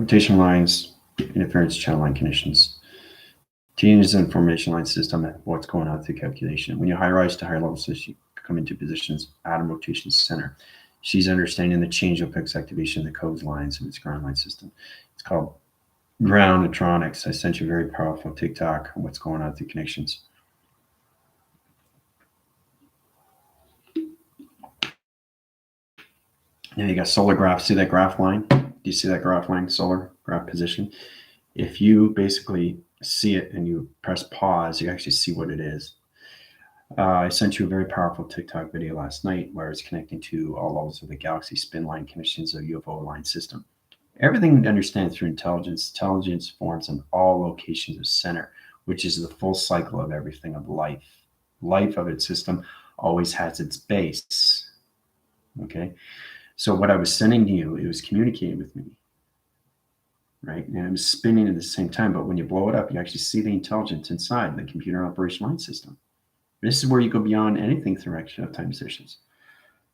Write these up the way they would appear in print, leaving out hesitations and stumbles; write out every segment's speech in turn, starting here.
Computation lines, interference channel line conditions. Teen is an information line system and what's going on through calculation. When you high rise to higher levels, you come into positions, atom rotation center. She's understanding the change of X activation of the codes lines of its ground line system. It's called ground electronics. I sent you a very powerful TikTok on what's going on through connections. Now you got solar graph. See that graph line? Do you see that graph line, solar graph position? If you basically see it and you press pause, you actually see what it is. I sent you a very powerful TikTok video last night where it's connecting to all levels of the galaxy spin line conditions of UFO line system. Everything understood through intelligence. Intelligence forms in all locations of center, which is the full cycle of everything of life. Life of its system always has its base. Okay. So what I was sending to you, it was communicating with me, right? And it was spinning at the same time. But when you blow it up, you actually see the intelligence inside the computer operation line system. This is where you go beyond anything through action of time positions.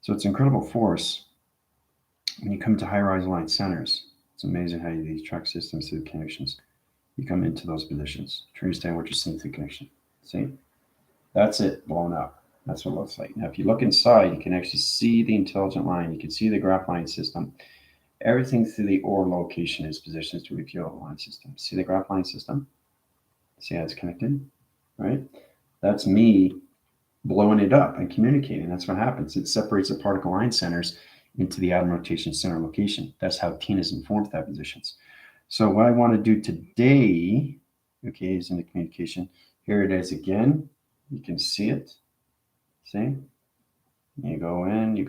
So it's incredible force. When you come to high-rise line centers, it's amazing how these track systems through connections, you come into those positions to understand what you're seeing through connection. See? That's it, blown up. That's what it looks like. Now, if you look inside, you can actually see the intelligent line. You can see the graph line system. Everything through the OR location is positioned through the fuel line system. See the graph line system? See how it's connected, right? That's me blowing it up and communicating. That's what happens. It separates the particle line centers into the atom rotation center location. That's how Teen is informed that positions. So what I want to do today, okay, is in the communication. Here it is again. You can see it. See? You go in, you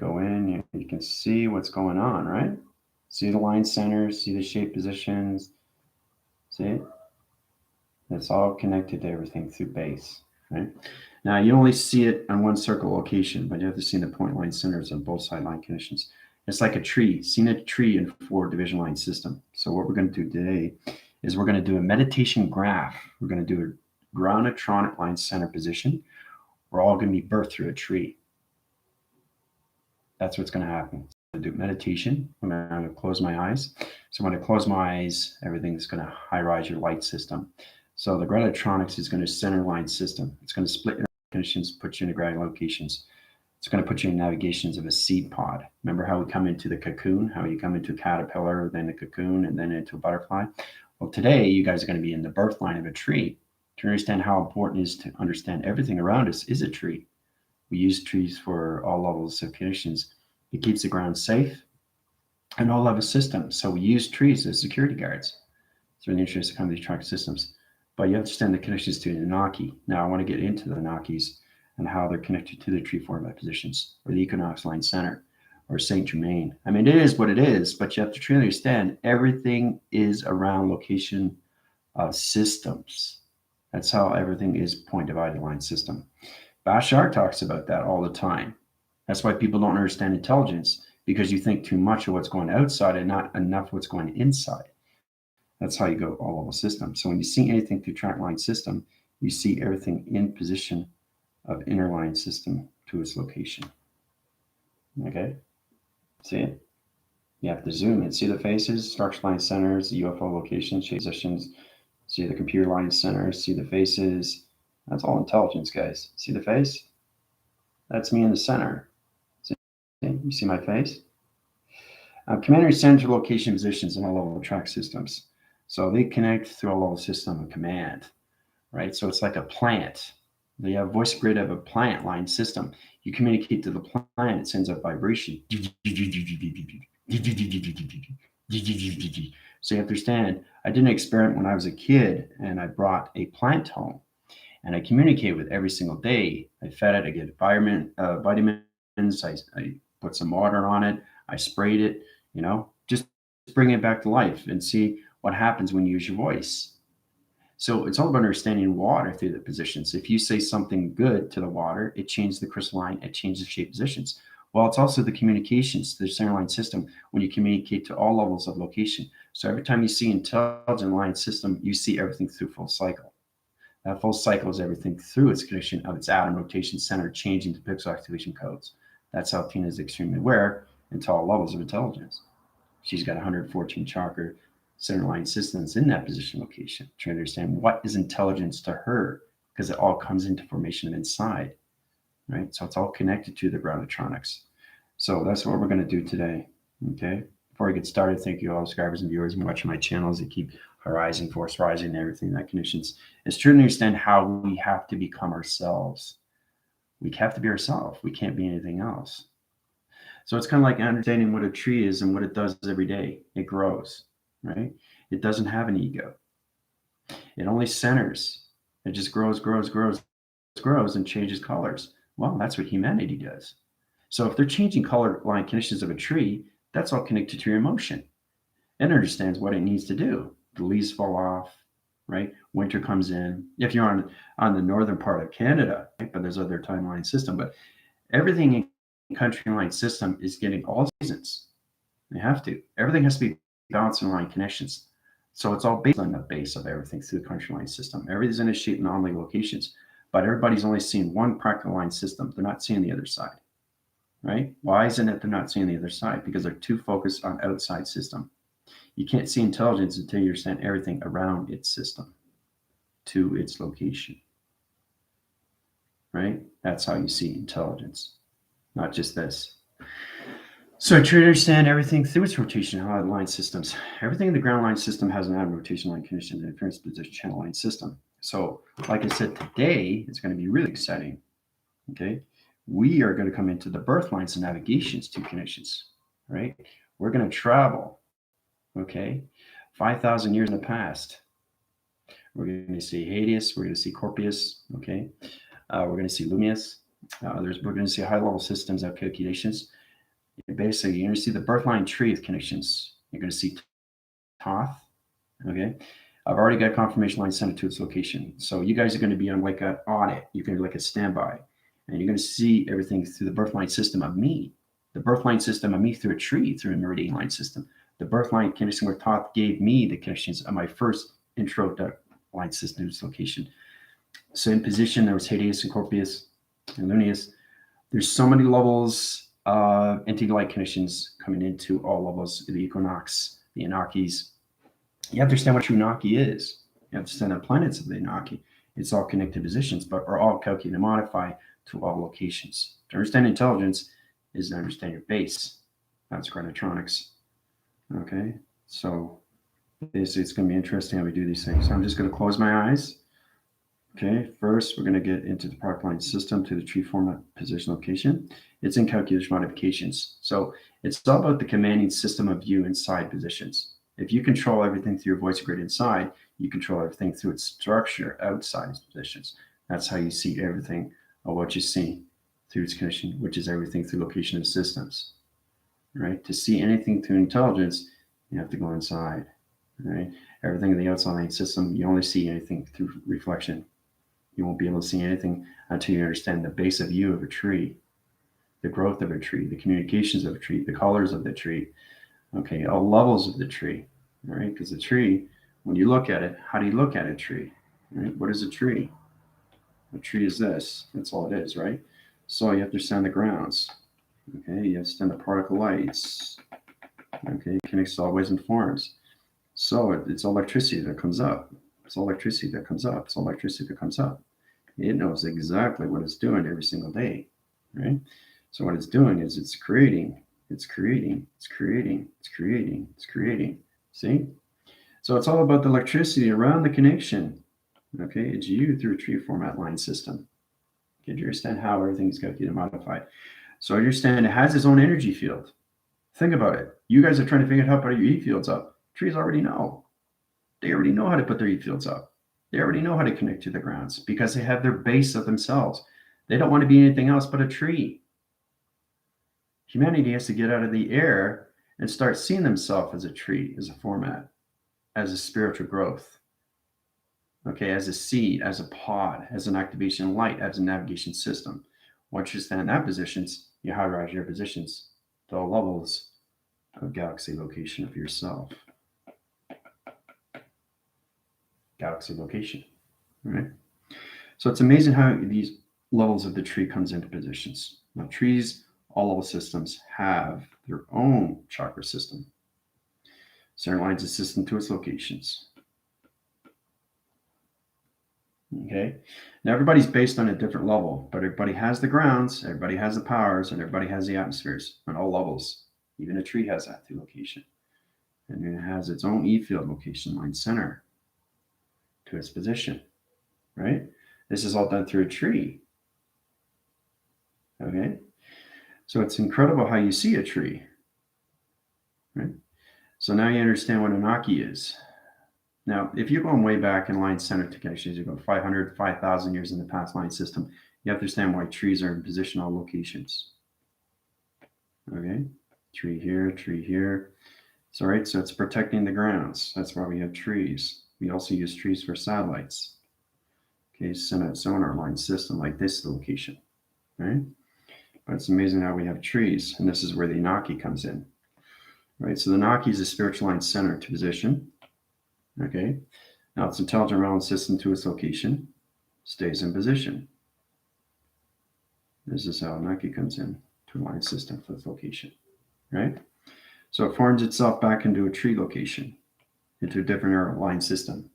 can see what's going on, right? See the line centers, see the shape positions. See it? It's all connected to everything through base, right? Now, you only see it on one circle location, but you have to see the point line centers on both side line conditions. It's like a tree, seeing a tree in 4 division line system. So what we're going to do today is we're going to do a meditation graph. We're going to do a ground electronic line center position. We're all going to be birthed through a tree. That's what's going to happen. I'm going to do meditation. I'm going to close my eyes. So when I close my eyes, everything's going to high rise your light system. So the ground electronics is going to center line system. It's going to split your conditions, put you in the ground locations. It's going to put you in navigations of a seed pod. Remember how we come into the cocoon, how you come into a caterpillar, then a cocoon, and then into a butterfly? Well, today you guys are going to be in the birth line of a tree. To understand how important it is to understand everything around us is a tree. We use trees for all levels of conditions. It keeps the ground safe and all level systems. So we use trees as security guards. It's really interesting to come to these track systems. But you understand the connections to the Anunnaki. Now I want to get into the Anunnakis and how they're connected to the tree format positions, or the Equinox Line Center, or Saint Germain. I mean, it is what it is, but you have to truly understand everything is around location of systems. That's how everything is point divided line system. Bashar talks about that all the time. That's why people don't understand intelligence, because you think too much of what's going outside and not enough what's going inside. That's how you go all over system. So when you see anything through track line system, you see everything in position of inner line system to its location. Okay, see it? You have to zoom in. See the faces, structure line centers, the UFO locations, shape positions. See the computer line centers, see the faces. That's all intelligence, guys. See the face? That's me in the center. See? You see my face? Commander center location positions in all level track systems. So they connect through a level system of command, right? So it's like a plant. They have voice grid of a plant line system. You communicate to the plant, it sends a vibration. So you understand, I did an experiment when I was a kid and I brought a plant home and I communicated with it every single day. I fed it, I get vitamins, I put some water on it, I sprayed it, just bring it back to life and see what happens when you use your voice. So it's all about understanding water through the positions. If you say something good to the water, it changes the crystalline, it changes the shape positions. Well, it's also the communications to the center line system when you communicate to all levels of location. So every time you see intelligent line system, you see everything through full cycle. That full cycle is everything through its condition of its atom rotation center changing to pixel activation codes. That's how Tina is extremely aware into all levels of intelligence. She's got 114 chakra, center line systems in that position location, trying to understand what is intelligence to her, because it all comes into formation inside, right? So it's all connected to the ground electronics. So that's what we're going to do today. Okay. Before I get started, thank you all subscribers and viewers and watching my channels that keep horizon, force rising, and everything that conditions. It's true to understand how we have to become ourselves. We have to be ourselves. We can't be anything else. So it's kind of like understanding what a tree is and what it does every day. It grows, right? It doesn't have an ego. It only centers. It just grows, and changes colors. Well, that's what humanity does. So if they're changing color line conditions of a tree, that's all connected to your emotion. It understands what it needs to do. The leaves fall off, right? Winter comes in. If you're on the northern part of Canada, right? But there's other timeline system. But everything in country line system is getting all seasons. They have to. Everything has to be balanced in line connections. So it's all based on the base of everything through the country line system. Everything's in a shape and anomaly locations. But everybody's only seeing one practical line system. They're not seeing the other side, right? Why isn't it they're not seeing the other side? Because they're too focused on outside system. You can't see intelligence until you understand everything around its system to its location, right? That's how you see intelligence, not just this. So I try to understand everything through its rotation, how it line systems. Everything in the ground line system has an atom rotation line condition and difference position channel line system. So like I said, today it's going to be really exciting. Okay. We are going to come into the birth lines and navigations to connections, right? We're going to travel, okay, 5,000 years in the past. We're going to see Hades. We're going to see Corpus, okay? We're going to see Lumius. We're going to see high-level systems of calculations. Basically, you're going to see the birth line tree of connections. You're going to see Thoth, okay? I've already got confirmation line sent it to its location. So you guys are going to be on like an audit. You're going to be like a standby. And you're going to see everything through the birth line system of me. The birth line system of me through a tree, through a meridian line system. The birth line connection where Thoth gave me the connections of my first intro to line system's location. So in position, there was Hades and Corpus and Lunius. There's so many levels of entity-like connections coming into all levels, the equinox, the Anarchies. You have to understand what true Naki is. You have to understand the planets of the Naki. It's all connected positions, but are all calculated and modified to all locations. To understand intelligence is to understand your base. That's chronotronics. Okay, so basically it's going to be interesting how we do these things. So I'm just going to close my eyes. Okay, first we're going to get into the product line system to the tree format position location. It's in calculation modifications. So it's all about the commanding system of view inside positions. If you control everything through your voice grid inside, you control everything through its structure outside its positions. That's how you see everything of what you see through its condition, which is everything through location of systems. Right? To see anything through intelligence, you have to go inside. Right? Everything in the outside system, you only see anything through reflection. You won't be able to see anything until you understand the base of view of a tree, the growth of a tree, the communications of a tree, the colors of the tree, okay, all levels of the tree, right? Because the tree, when you look at it, how do you look at a tree? Right? What is a tree? A tree is this. That's all it is, right? So you have to understand the grounds. Okay, you have to understand the particle lights. Okay, it connects to all ways and forms. So it's electricity that comes up. It's electricity that comes up. It's electricity that comes up. It knows exactly what it's doing every single day, right? So what it's doing is it's creating. See? So it's all about the electricity around the connection. Okay, it's you through a tree format line system. Okay, do you understand how everything's calculated and modified? So understand it has its own energy field. Think about it. You guys are trying to figure out how to put your E fields up. Trees already know. They already know how to put their E fields up. They already know how to connect to the grounds because they have their base of themselves. They don't want to be anything else but a tree. Humanity has to get out of the air and start seeing themselves as a tree, as a format, as a spiritual growth. Okay, as a seed, as a pod, as an activation light, as a navigation system. Once you stand in that positions, you hierarchize your positions to all levels of galaxy location of yourself. Galaxy location, right? So it's amazing how these levels of the tree comes into positions. Now, trees, all level systems have their own chakra system. Center lines the system to its locations. Okay, now everybody's based on a different level, but everybody has the grounds, everybody has the powers, and everybody has the atmospheres on all levels. Even a tree has that through location. And it has its own E field location line center to its position, right? This is all done through a tree. Okay, so it's incredible how you see a tree, right? So now you understand what Anunnaki is. Now, if you're going way back in line center to connections, you go 500, 5,000 years in the past line system, you have to understand why trees are in positional locations. Okay, tree here. So, right, so it's protecting the grounds. That's why we have trees. We also use trees for satellites. Okay, sonar line system like this location, right? But it's amazing how we have trees, and this is where the Anunnaki comes in, right? So the Anunnaki is a spiritual line center to position. Okay, now its intelligent realm system to its location stays in position. This is how Anunnaki comes in to a line system for its location, right? So it forms itself back into a tree location, into a different line system,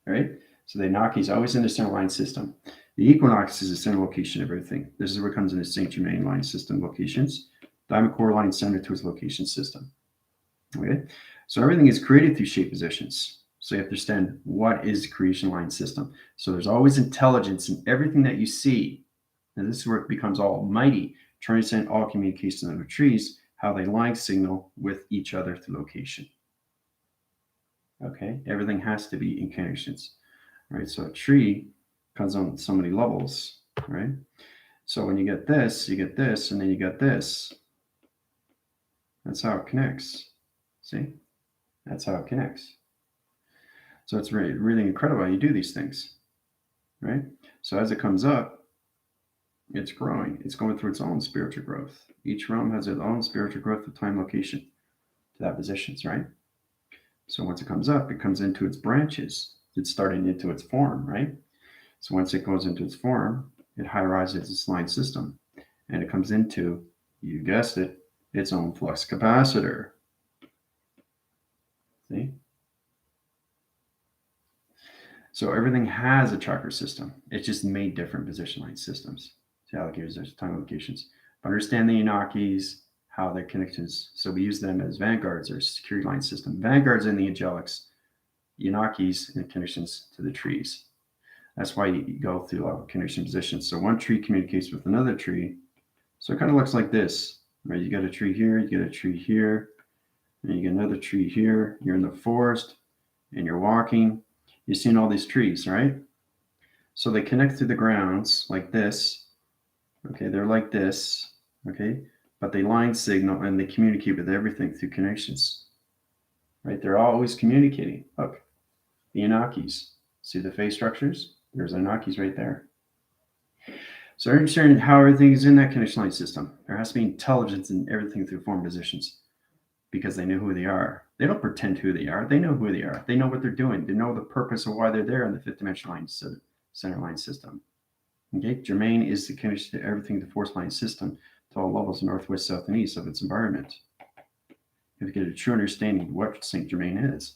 right? So the Anunnaki is always in the center line system. The equinox is the center location of everything. This is where it comes into Saint Germain line system locations. Diamond core line center to its location system. Okay, so everything is created through shape positions. So you have to understand what is the creation line system. So there's always intelligence in everything that you see. And this is where it becomes almighty, trying to send all communication of the trees, how they line signal with each other through location. Okay, everything has to be in connections, right? So a tree comes on so many levels, right? So when you get this, and then you get this. That's how it connects. See? That's how it connects. So it's really, really incredible how you do these things, right? So as it comes up, it's growing. It's going through its own spiritual growth. Each realm has its own spiritual growth of time, location to that positions, right? So once it comes up, it comes into its branches. It's starting into its form, right? So once it goes into its form, it high rises its line system, and it comes into, you guessed it, its own flux capacitor. See? So everything has a chakra system. It's just made different position line systems. See how it gives us time locations. But understand the Anunnakis, how they're connected. So we use them as vanguards or security line system. Vanguards in the angelics, Anunnakis in connections to the trees. That's why you go through a lot of connection positions. So one tree communicates with another tree. So it kind of looks like this, right? You got a tree here, you get a tree here, and you get another tree here. You're in the forest and you're walking. You've seen all these trees, right? So they connect through the grounds like this. Okay, they're like this. Okay, but they line signal and they communicate with everything through connections. Right? They're always communicating. Look, the Anunnakis. See the phase structures? There's Anunnakis right there. So understanding how everything is in that connection line system. There has to be intelligence in everything through form positions because they know who they are. They don't pretend who they are. They know who they are. They know what they're doing. They know the purpose of why they're there in the fifth dimension line center line system. Okay, Germain is the connection to everything, the force line system to all levels, northwest, south, and east of its environment. You have to get a true understanding of what Saint Germain is.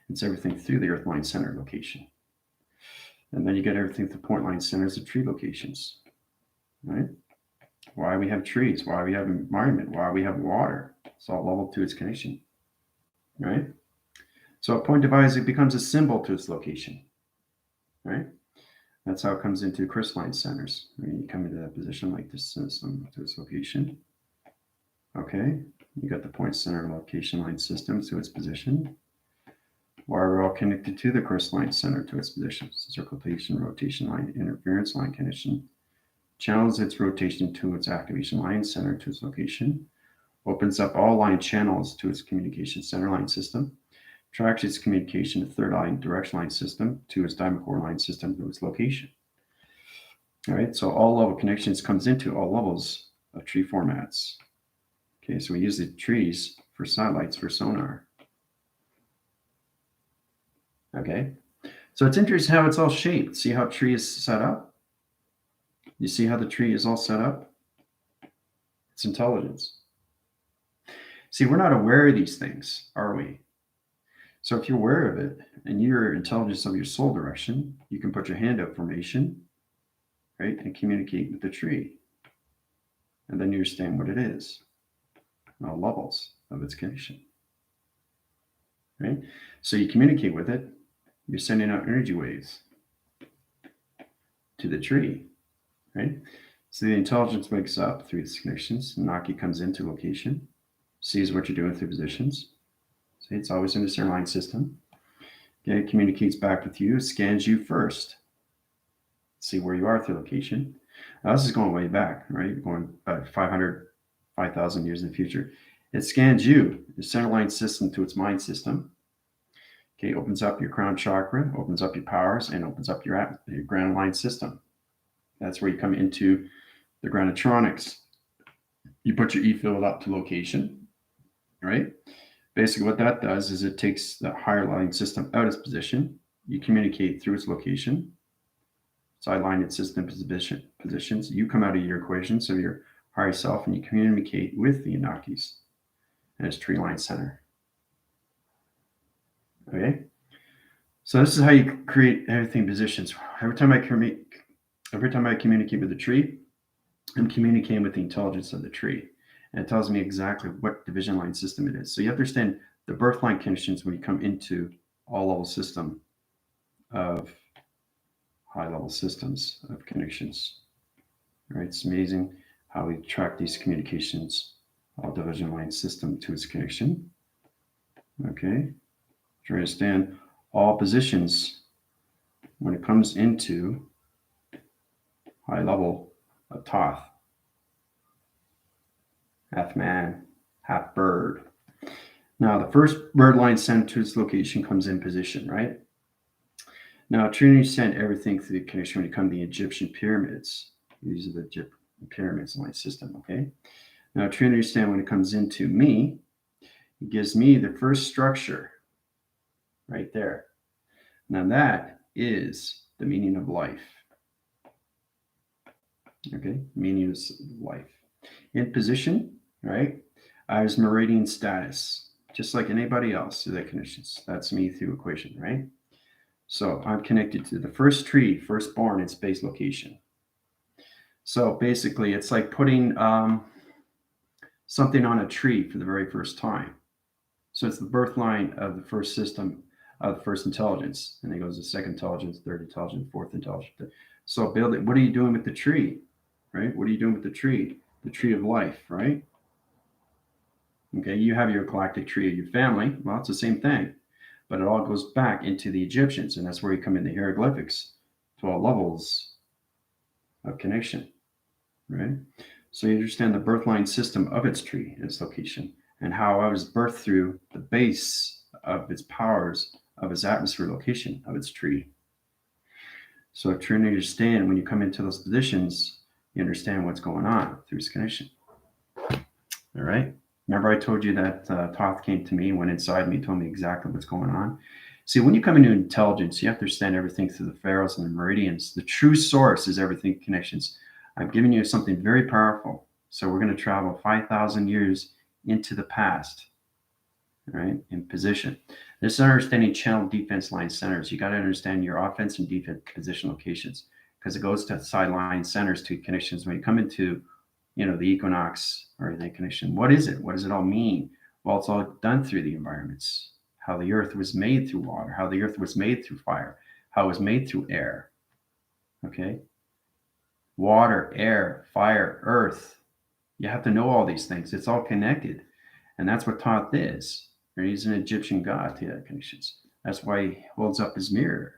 It's everything through the earth line center location. And then you get everything through point line centers of tree locations. Right? Why we have trees, why we have environment, why we have water. It's all level to its connection. Right? So a point device, it becomes a symbol to its location. Right? That's how it comes into crystalline centers. When you come into that position like this system to its location. Okay, you got the point center location line system to its position. Why we're all connected to the crystalline center to its position. Circulation, rotation line, interference line connection. Channels its rotation to its activation line center to its location. Opens up all line channels to its communication center line system. Tracks its communication to third line direction line system to its diamond core line system to its location. All right, so all level connections comes into all levels of tree formats. Okay, so we use the trees for satellites for sonar. Okay, so it's interesting how it's all shaped. See how a tree is set up? You see how the tree is all set up? It's intelligence. See, we're not aware of these things, are we? So if you're aware of it and you're intelligence of your soul direction, you can put your hand up formation, right, and communicate with the tree. And then you understand what it is, all levels of its connection, right? So you communicate with it, you're sending out energy waves to the tree, right? So the intelligence wakes up through its connections. Naki comes into location, sees what you're doing through positions. See, it's always in the center line system. Okay, it communicates back with you, scans you first. See where you are through location. Now, this is going way back, right? Going about 500, 5,000 years in the future. It scans you, the center line system, to its mind system. Okay, opens up your crown chakra, opens up your powers, and opens up your ground line system. That's where you come into the groundotronics. You put your E-field up to location, right? Basically, what that does is it takes the higher line system out of its position. You communicate through its location. Sideline its system positions. You come out of your equation, so your higher self, and you communicate with the Inakis and its tree line center. Okay? So this is how you create everything positions. Every time I communicate with the tree, I'm communicating with the intelligence of the tree. And it tells me exactly what division line system it is. So you understand the birth line conditions when you come into all level system of high level systems of connections. Right? It's amazing how we track these communications, all division line system to its connection. Okay. To understand all positions when it comes into high level of Thoth. Half man, half bird. Now, the first bird line sent to its location comes in position, right? Now, Trinity sent everything through the connection when it comes to the Egyptian pyramids. These are the Egyptian pyramids line system, okay? Now, Trinity stand when it comes into me, it gives me the first structure right there. Now, that is the meaning of life. Okay, meaning of life. In position, right? I was meridian status, just like anybody else through that connections. That's me through equation, right? So I'm connected to the first tree, firstborn, its base location. So basically, it's like putting something on a tree for the very first time. So it's the birth line of the first system, of the first intelligence. And it goes to second intelligence, third intelligence, fourth intelligence. So build it. What are you doing with the tree? Right? What are you doing with the tree? The tree of life, right? Okay, you have your galactic tree of your family. Well, it's the same thing, but it all goes back into the Egyptians, and that's where you come in the hieroglyphics, 12 levels of connection, right? So you understand the birth line system of its tree, its location, and how I was birthed through the base of its powers, of its atmosphere location, of its tree. So to understand when you come into those positions, you understand what's going on through its connection. All right. Remember, I told you that Thoth came to me, went inside me, told me exactly what's going on. See, when you come into intelligence, you have to understand everything through the pharaohs and the meridians. The true source is everything connections. I'm giving you something very powerful. So we're going to travel 5,000 years into the past, right? In position. This is understanding channel defense line centers. You got to understand your offense and defense position locations because it goes to sideline centers to connections. When you come into the equinox or the connection. What is it? What does it all mean? Well, it's all done through the environments. How the earth was made through water, how the earth was made through fire, how it was made through air. Okay? Water, air, fire, earth. You have to know all these things. It's all connected. And that's what Thoth is. He's an Egyptian god to that connections. That's why he holds up his mirror.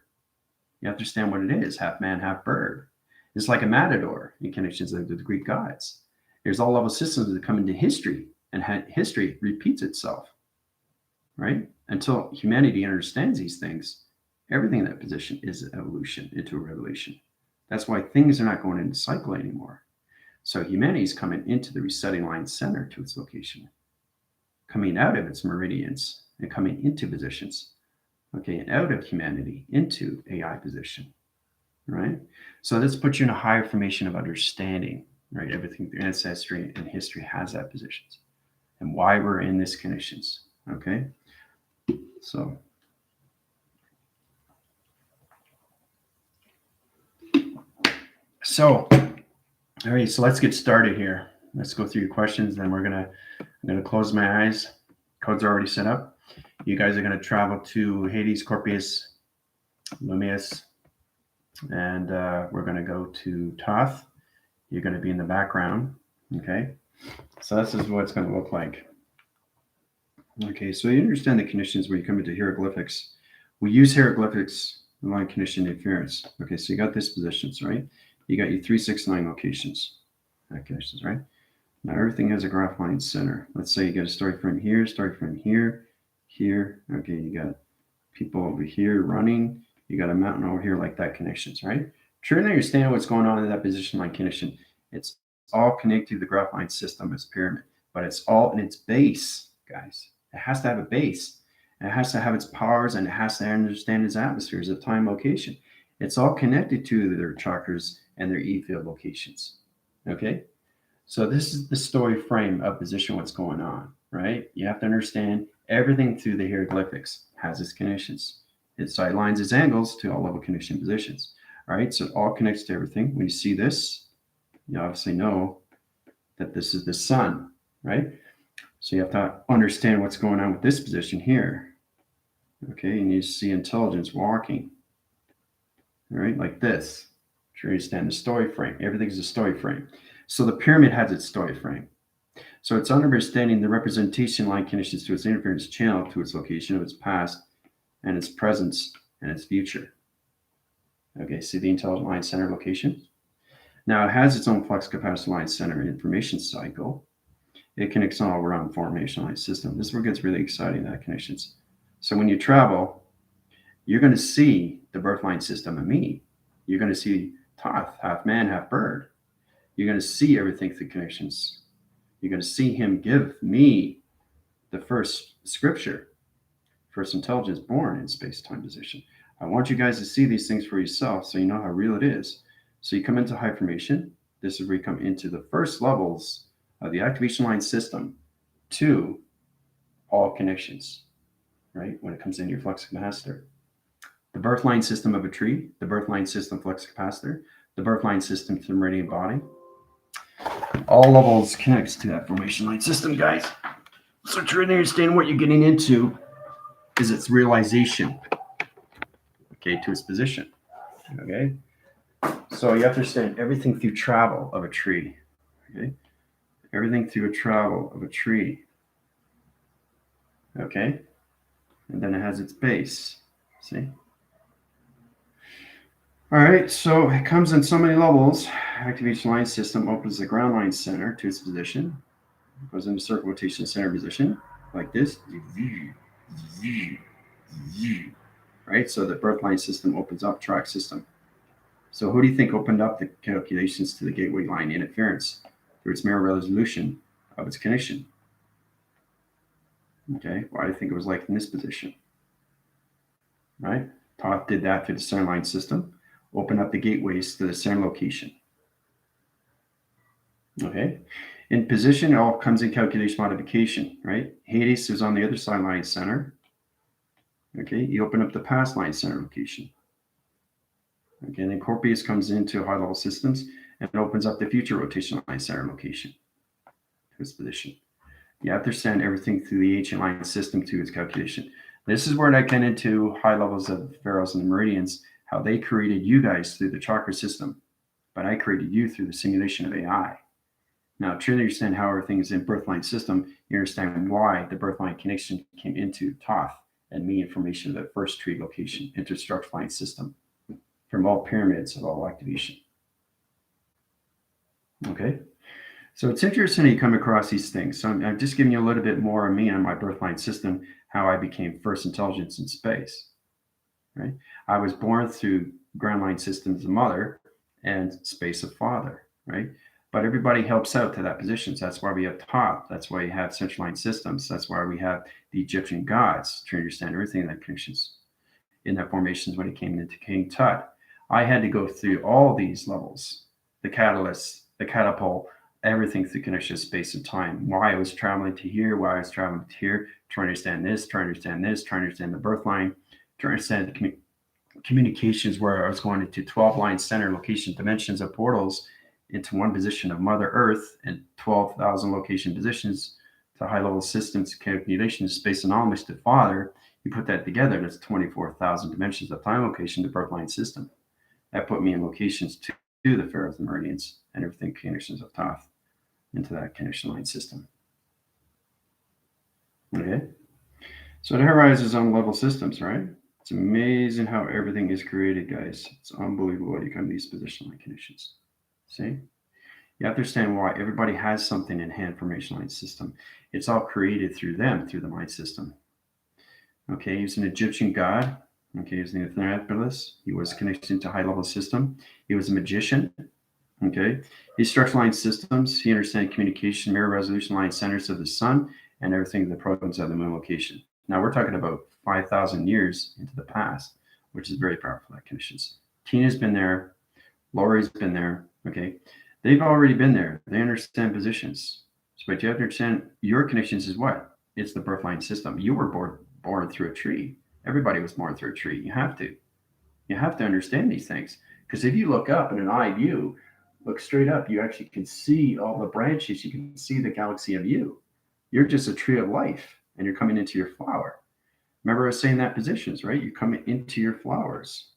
You understand what it is, half man, half bird. It's like a matador in connections with the Greek gods. There's all level systems that come into history, and history repeats itself, right? Until humanity understands these things, everything in that position is evolution into a revelation. That's why things are not going into cycle anymore. So humanity is coming into the resetting line center to its location, coming out of its meridians and coming into positions, okay, and out of humanity into AI position, right? So this puts you in a higher formation of understanding. Right, everything through ancestry and history has that positions. and why we're in these conditions. Okay, so all right, so let's get started here. Let's go through your questions. Then I'm gonna close my eyes. Codes are already set up. You guys are gonna travel to Hades, Corpus, Lumius, and we're gonna go to Toth. You're gonna be in the background. Okay, so this is what it's gonna look like. Okay, so you understand the conditions when you come into hieroglyphics. We use hieroglyphics in line condition inference. Okay, so you got these positions, right? You got your 3, 6, 9 locations. Conditions, right? Now everything has a graph line center. Let's say you get a story frame here, here. Okay, you got people over here running. You got a mountain over here like that connections, right? Try to understand what's going on in that position line condition. It's all connected to the graph line system as pyramid, but it's all in its base, guys. It has to have a base. And it has to have its powers, and it has to understand its atmospheres of time location. It's all connected to their chakras and their E-field locations. Okay? So this is the story frame of position, what's going on, right? You have to understand everything through the hieroglyphics has its conditions. It sidelines its angles to all level condition positions. All right, so it all connects to everything. When you see this, you obviously know that this is the sun, right? So you have to understand what's going on with this position here. Okay, and you see intelligence walking, all right, like this. To understand the story frame. Everything's a story frame. So the pyramid has its story frame. So it's understanding the representation line conditions to its interference channel, to its location of its past and its presence and its future. Okay, see the intelligent line center location? Now it has its own flux capacitor line center information cycle. It connects all around formation line system. This is where it gets really exciting, that connections. So when you travel, you're going to see the birth line system of me. You're going to see Thoth, half man, half bird. You're going to see everything through connections. You're going to see him give me the first scripture, first intelligence born in space-time position. I want you guys to see these things for yourself so you know how real it is. So you come into high formation. This is where you come into the first levels of the activation line system to all connections, right? When it comes into your flux capacitor. The birth line system of a tree, the birth line system flux capacitor, the birth line system to the meridian body. All levels connects to that formation line system, guys. So try to understand what you're getting into is its realization, okay, to its position, okay? So you have to understand everything through travel of a tree, okay? Everything through a travel of a tree, okay? And then it has its base, see? All right, so it comes in so many levels. Activation line system opens the ground line center to its position, goes into circle rotation center position, like this. Right, so the birth line system opens up track system. So who do you think opened up the calculations to the gateway line interference through its mirror resolution of its connection? Okay, why do you think it was like in this position? Right, Thoth did that to the center line system. Open up the gateways to the center location. Okay, in position, it all comes in calculation modification, right? Hades is on the other side line center. Okay, you open up the past line center location. Okay, and then Corpus comes into high level systems and it opens up the future rotation line center location to its position. You have to understand everything through the ancient line system to its calculation. This is where I get into high levels of pharaohs and the meridians, how they created you guys through the chakra system, but I created you through the simulation of AI. Now, to understand how everything is in birth line system, you understand why the birth line connection came into Thoth and me information of the first tree location, interstructure line system, from all pyramids of all activation. Okay, so it's interesting you come across these things. So I'm just giving you a little bit more of me on my birth line system, how I became first intelligence in space. Right, I was born through ground line systems of mother and space of father. Right, but everybody helps out to that position. So that's why we have Thoth. That's why you have central line systems. That's why we have the Egyptian gods to understand everything in that connections, in that formations when it came into King Tut. I had to go through all these levels, the catalyst, the catapult, everything through connection of space and time. Why I was traveling to here, why I was traveling to here, trying to understand this, trying to understand this, trying to understand the birth line, trying to understand communications where I was going into 12 line center location dimensions of portals into one position of Mother Earth and 12,000 location positions to high level systems calculations space anomalous to Father. You put that together, that's 24,000 dimensions of time location to birth line system. That put me in locations to the Pharaohs and Meridians and everything connections of Thoth into that connection line system. Okay. So it horizons on level systems, right? It's amazing how everything is created, guys. It's unbelievable what you come to these position line conditions. See? You have to understand why everybody has something in hand formation line system. It's all created through them, through the mind system. Okay, he's an Egyptian god. Okay, he's the Athanapolis. He was connected to high level system. He was a magician. Okay, he structured line systems. He understands communication, mirror resolution line centers of the sun, and everything the protons of the moon location. Now we're talking about 5,000 years into the past, which is very powerful. That conditions. Tina's been there. Lori's been there. Okay, they've already been there. They understand positions. But you have to understand your connections is what? It's the birth line system. You were born through a tree. Everybody was born through a tree. You have to. You have to understand these things. Because if you look up in an eye view, look straight up, you actually can see all the branches. You can see the galaxy of you. You're just a tree of life, and you're coming into your flower. Remember I was saying that positions, right? You're coming into your flowers,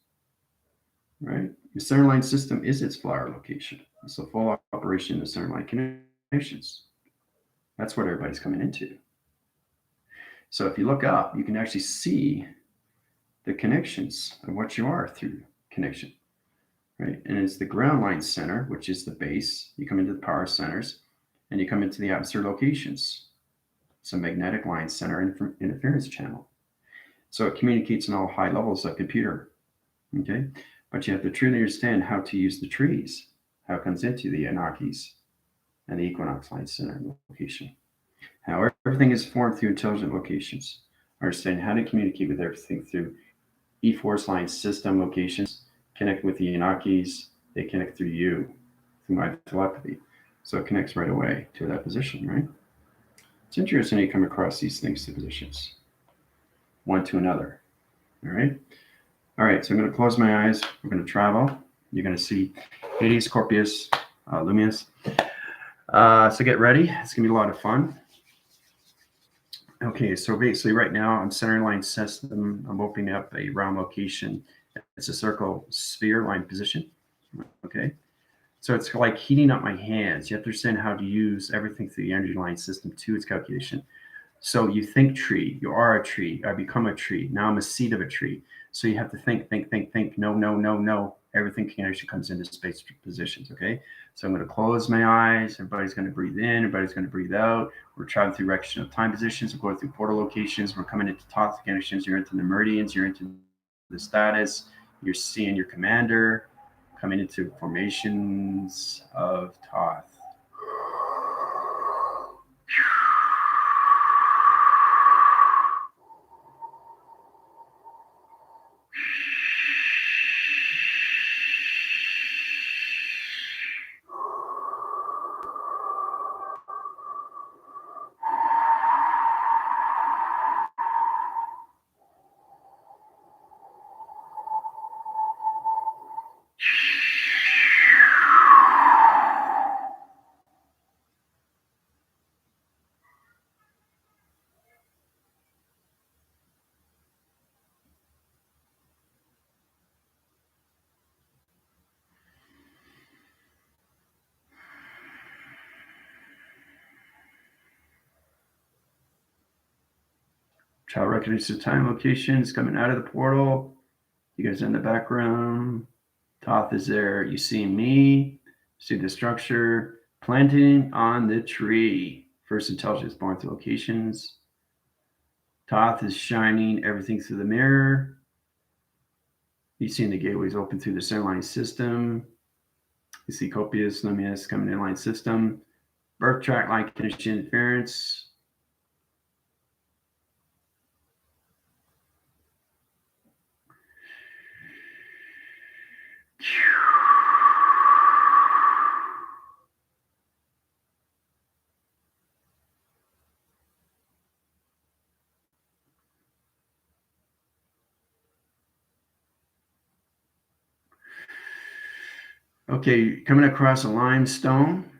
right? The center line system is its flower location. It's the full operation of the center line connections. That's what everybody's coming into. So if you look up, you can actually see the connections of what you are through connection, right? And it's the ground line center, which is the base. You come into the power centers, and you come into the atmosphere locations. It's a magnetic line center interference channel. So it communicates on all high levels of computer, okay? But you have to truly understand how to use the trees, how it comes into the Anunnakis and the equinox line center location. How everything is formed through intelligent locations. Understand how to communicate with everything through E-force line system locations, connect with the Anunnakis, they connect through you, through my telepathy. So it connects right away to that position, right? It's interesting you come across these things to positions, one to another, all right? All right, so I'm going to close my eyes. We're going to travel. You're going to see Hades, Scorpius, Lumius. So get ready. It's going to be a lot of fun. Okay, so basically right now I'm centering line system. I'm opening up a round location. It's a circle sphere line position. Okay, so it's like heating up my hands. You have to understand how to use everything through the energy line system to its calculation. So you think tree, you are a tree. I become a tree. Now I'm a seed of a tree. So you have to think. No, no, no, no. Everything actually comes into space positions. Okay. So I'm going to close my eyes. Everybody's going to breathe in. Everybody's going to breathe out. We're traveling through direction of time positions. We're going through portal locations. We're coming into Thoth connections. You're into the meridians. You're into the status. You're seeing your commander coming into formations of Thoth. Child recognizes time locations coming out of the portal. You guys are in the background. Thoth is there. You see me. See the structure. Planting on the tree. First intelligence born through locations. Thoth is shining everything through the mirror. You see the gateways open through the center line system. You see Copius, Lumius coming in line system. Birth track line condition interference. Okay, coming across a limestone,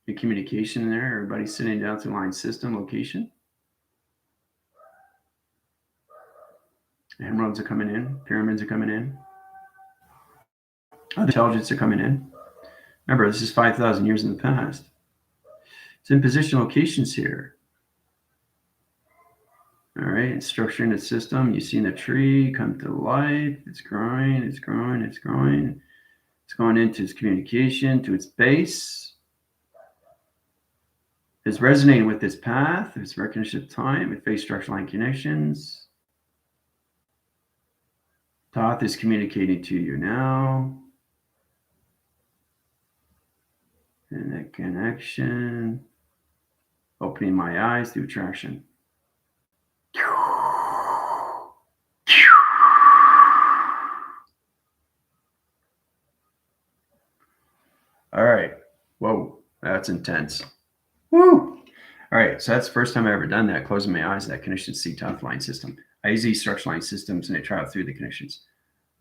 the communication there, everybody sitting down through line system location. Emeralds are coming in, pyramids are coming in, other intelligence are coming in. Remember, this is 5,000 years in the past. It's in position locations here. All right, it's structuring the system. You see the tree come to life. It's growing, it's growing, it's growing. It's going into its communication, to its base. It's resonating with this path. It's recognition of time. It face structure line connections. Thoth is communicating to you now. And that connection. Opening my eyes through attraction. All right. Whoa, that's intense. Woo! All right, so that's the first time I've ever done that, closing my eyes, that connection to Thoth line system. I use these structure line systems and I travel through the connections.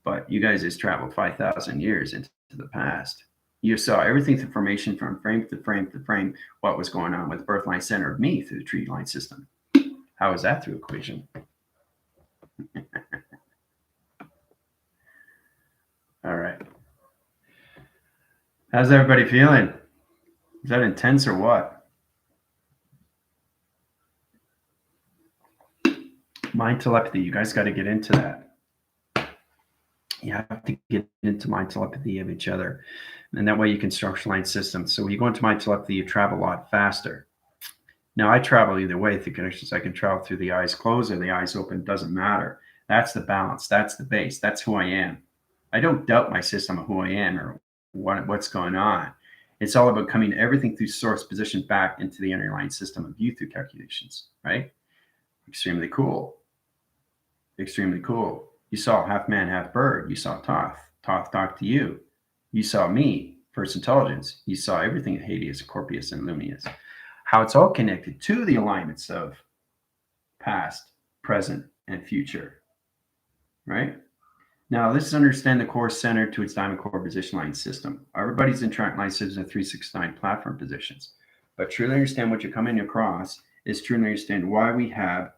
But you guys just traveled 5,000 years into the past. You saw everything through formation from frame to frame to frame, what was going on with the birth line center of me through the tree line system. How is that through equation? All right. How's everybody feeling? Is that intense or what? Mind telepathy, you guys got to get into that. You have to get into mind telepathy of each other. And that way you can structure line systems. So when you go into mind telepathy, you travel a lot faster. Now, I travel either way through connections. I can travel through the eyes closed or the eyes open. Doesn't matter. That's the balance. That's the base. That's who I am. I don't doubt my system of who I am or what's going on. It's all about coming everything through source position back into the underlying system of you through calculations, right? Extremely cool. Extremely cool. You saw half man, half bird. You saw Thoth. Thoth talked to you. You saw me, first intelligence. You saw everything in Hades, Scorpius, and Lumius. How it's all connected to the alignments of past, present, and future, right? Now, let's understand the core center to its diamond core position line system. Everybody's in track line systems and 369 platform positions. But truly understand what you're coming across is truly understand why we have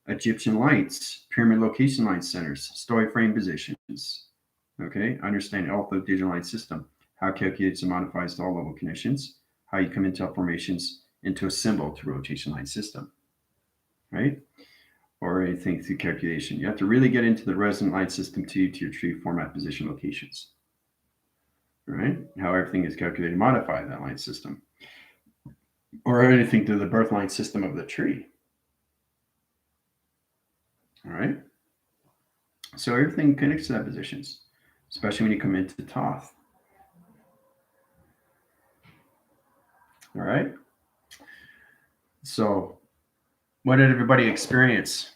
Egyptian lights, pyramid location line centers, story frame positions. Okay, understand all the digital line system, how it calculates and modifies to all level conditions, how you come into formations into a symbol to rotation line system, right? Or anything through calculation. You have to really get into the resonant line system to your tree format position locations, right? How everything is calculated and modified that line system, or anything to the birth line system of the tree. All right. So everything connects to that positions, especially when you come into Thoth. All right. So, what did everybody experience?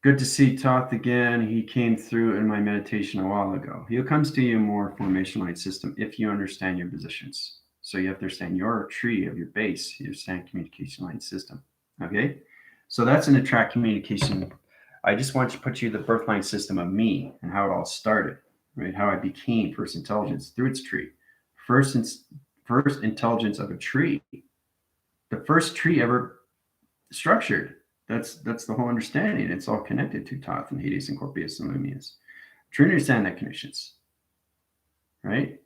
Good to see Thoth again. He came through in my meditation a while ago. He comes to you more formation line system if you understand your positions. So you have to understand your tree of your base, you understand communication line system. Okay. So that's an attract communication. I just want to put you the birth line system of me and how it all started, right? How I became first intelligence through its tree. First intelligence of a tree. The first tree ever structured. That's the whole understanding. It's all connected to Thoth and Hades and Scorpius and Lumius. Try to understand that connections, right?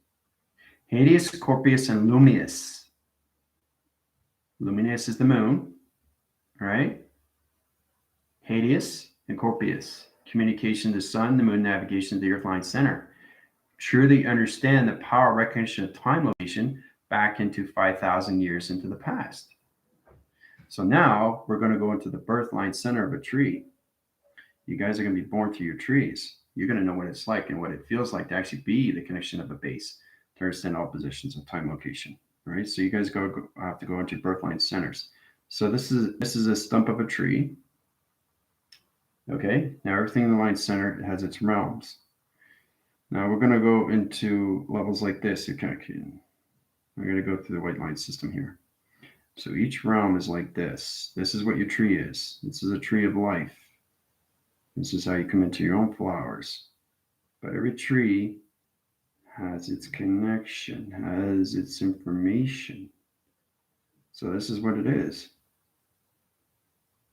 Hades, Scorpius, and Lumius. Luminous is the moon, right? Hades and Scorpius. Communication to the sun, the moon, navigation to the earth line center. Truly understand the power recognition of time location back into 5,000 years into the past. So now we're going to go into the birth line center of a tree. You guys are going to be born through your trees. You're going to know what it's like and what it feels like to actually be the connection of a base to understand all positions of time location. All right. So you guys have to go into birth line centers. So this is a stump of a tree. Okay. Now everything in the line center has its realms. Now we're going to go into levels like this. We're going to go through the white line system here. So each realm is like this. This is what your tree is. This is a tree of life. This is how you come into your own flowers. But every tree has its connection, has its information. So this is what it is.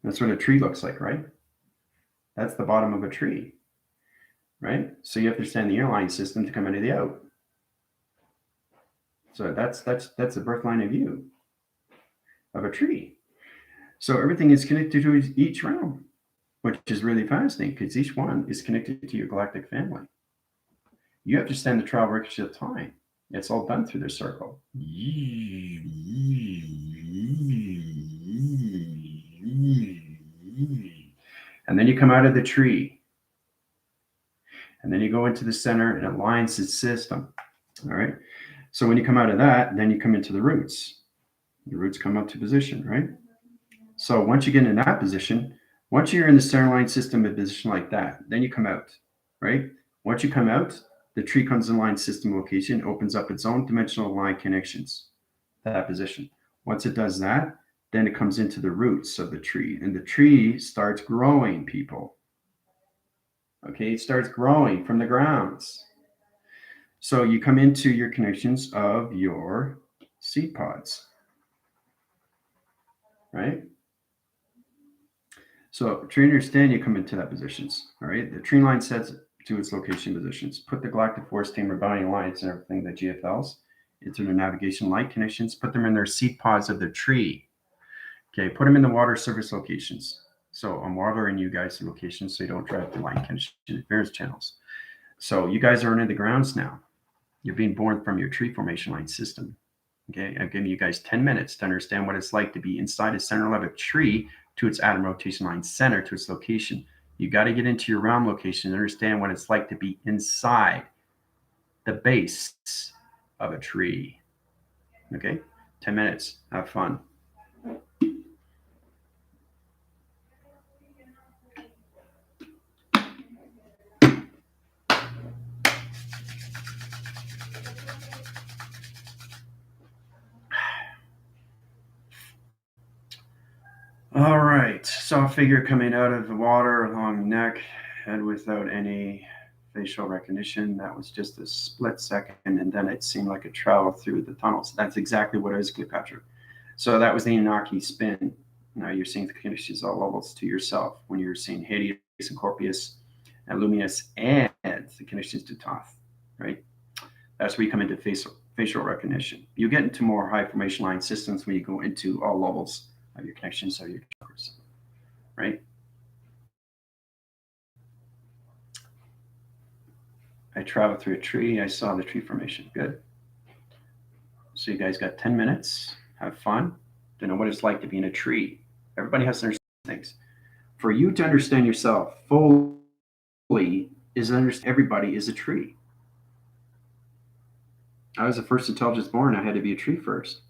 That's what a tree looks like, right? That's the bottom of a tree, right? So you have to understand the inline system to come into the out. So that's the birth line of view of a tree. So everything is connected to each realm, which is really fascinating because each one is connected to your galactic family. You have to stand the trial record of time. It's all done through the circle. And then you come out of the tree. And then you go into the center and it aligns its system. All right. So when you come out of that, then you come into the roots. The roots come up to position, right? So once you get in that position, once you're in the center line system, a position like that, then you come out, right? Once you come out, the tree comes in line system location, opens up its own dimensional line connections, that position. Once it does that, then it comes into the roots of the tree, and the tree starts growing, people. Okay, it starts growing from the grounds. So you come into your connections of your seed pods, right? So to understand, you come into that positions. All right. The tree line sets to its location positions. Put the galactic force tamer bounding lines and everything, the GFLs, into their navigation light connections. Put them in their seed pods of their tree. Okay. Put them in the water surface locations. So I'm watering you guys the locations so you don't drive the line connection interference channels. So you guys are in the grounds now. You're being born from your tree formation line system. Okay, I'm giving you guys 10 minutes to understand what it's like to be inside a center level tree to its atom rotation line center to its location. You got to get into your realm location and understand what it's like to be inside the base of a tree. Okay, 10 minutes. Have fun. All right, saw a figure coming out of the water, long neck, head without any facial recognition. That was just a split second, and then it seemed like it traveled through the tunnels. That's exactly what it is, Cleopatra. So that was the Anunnaki spin. Now you're seeing the connections all levels to yourself when you're seeing Hades and Corpus and Luminous and the connections to Thoth, right? That's where you come into facial recognition. You get into more high formation line systems when you go into all levels of your connections of your chakras, right? I traveled through a tree. I saw the tree formation. Good. So you guys got 10 minutes. Have fun. To know what it's like to be in a tree. Everybody has to understand things. For you to understand yourself fully is understand everybody is a tree. I was the first intelligence born. I had to be a tree first.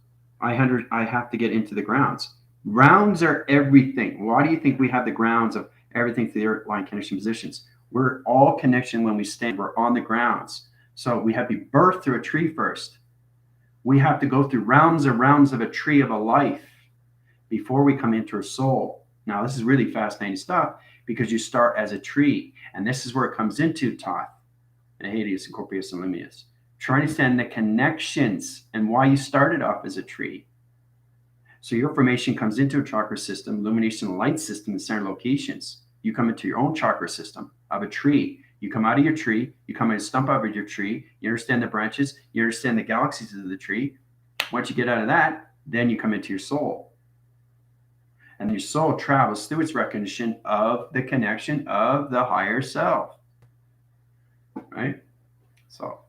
I have to get into the grounds. Grounds are everything. Why do you think we have the grounds of everything to the earth line connection positions? We're all connection when we stand. We're on the grounds. So we have to be birthed through a tree first. We have to go through rounds and rounds of a tree of a life before we come into a soul. Now, this is really fascinating stuff because you start as a tree, and this is where it comes into Thoth and Hades and Corpus and Luminous. Try to understand the connections and why you started off as a tree. So your formation comes into a chakra system, illumination light system in center locations. You come into your own chakra system of a tree. You come out of your tree, you come in a stump out of your tree, you understand the branches, you understand the galaxies of the tree. Once you get out of that, then you come into your soul. And your soul travels through its recognition of the connection of the higher self. Right? So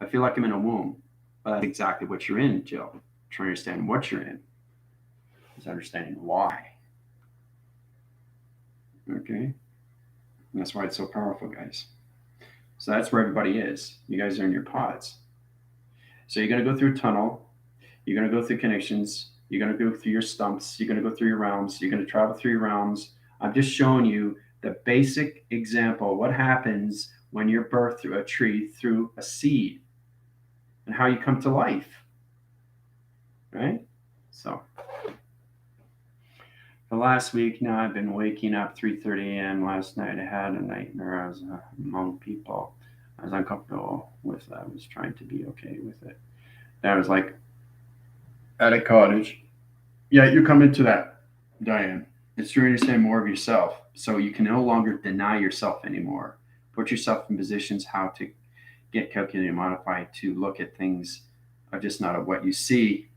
I feel like I'm in a womb, but that's exactly what you're in, Jill. Trying to understand what you're in is understanding why. Okay? And that's why it's so powerful, guys. So that's where everybody is. You guys are in your pods. So you're going to go through a tunnel. You're going to go through connections. You're going to go through your stumps. You're going to go through your realms. You're going to travel through your realms. I'm just showing you the basic example. What happens when you're birthed through a tree, through a seed, and how you come to life. Right? So the last week now I've been waking up 3:30 a.m. Last night I had a nightmare. I was among people. I was uncomfortable with that. I was trying to be okay with it. And I was like, at a cottage. Yeah, you come into that, Diane. It's to understand more of yourself. So you can no longer deny yourself anymore. Put yourself in positions how to get calculated and modified to look at things of just not of what you see,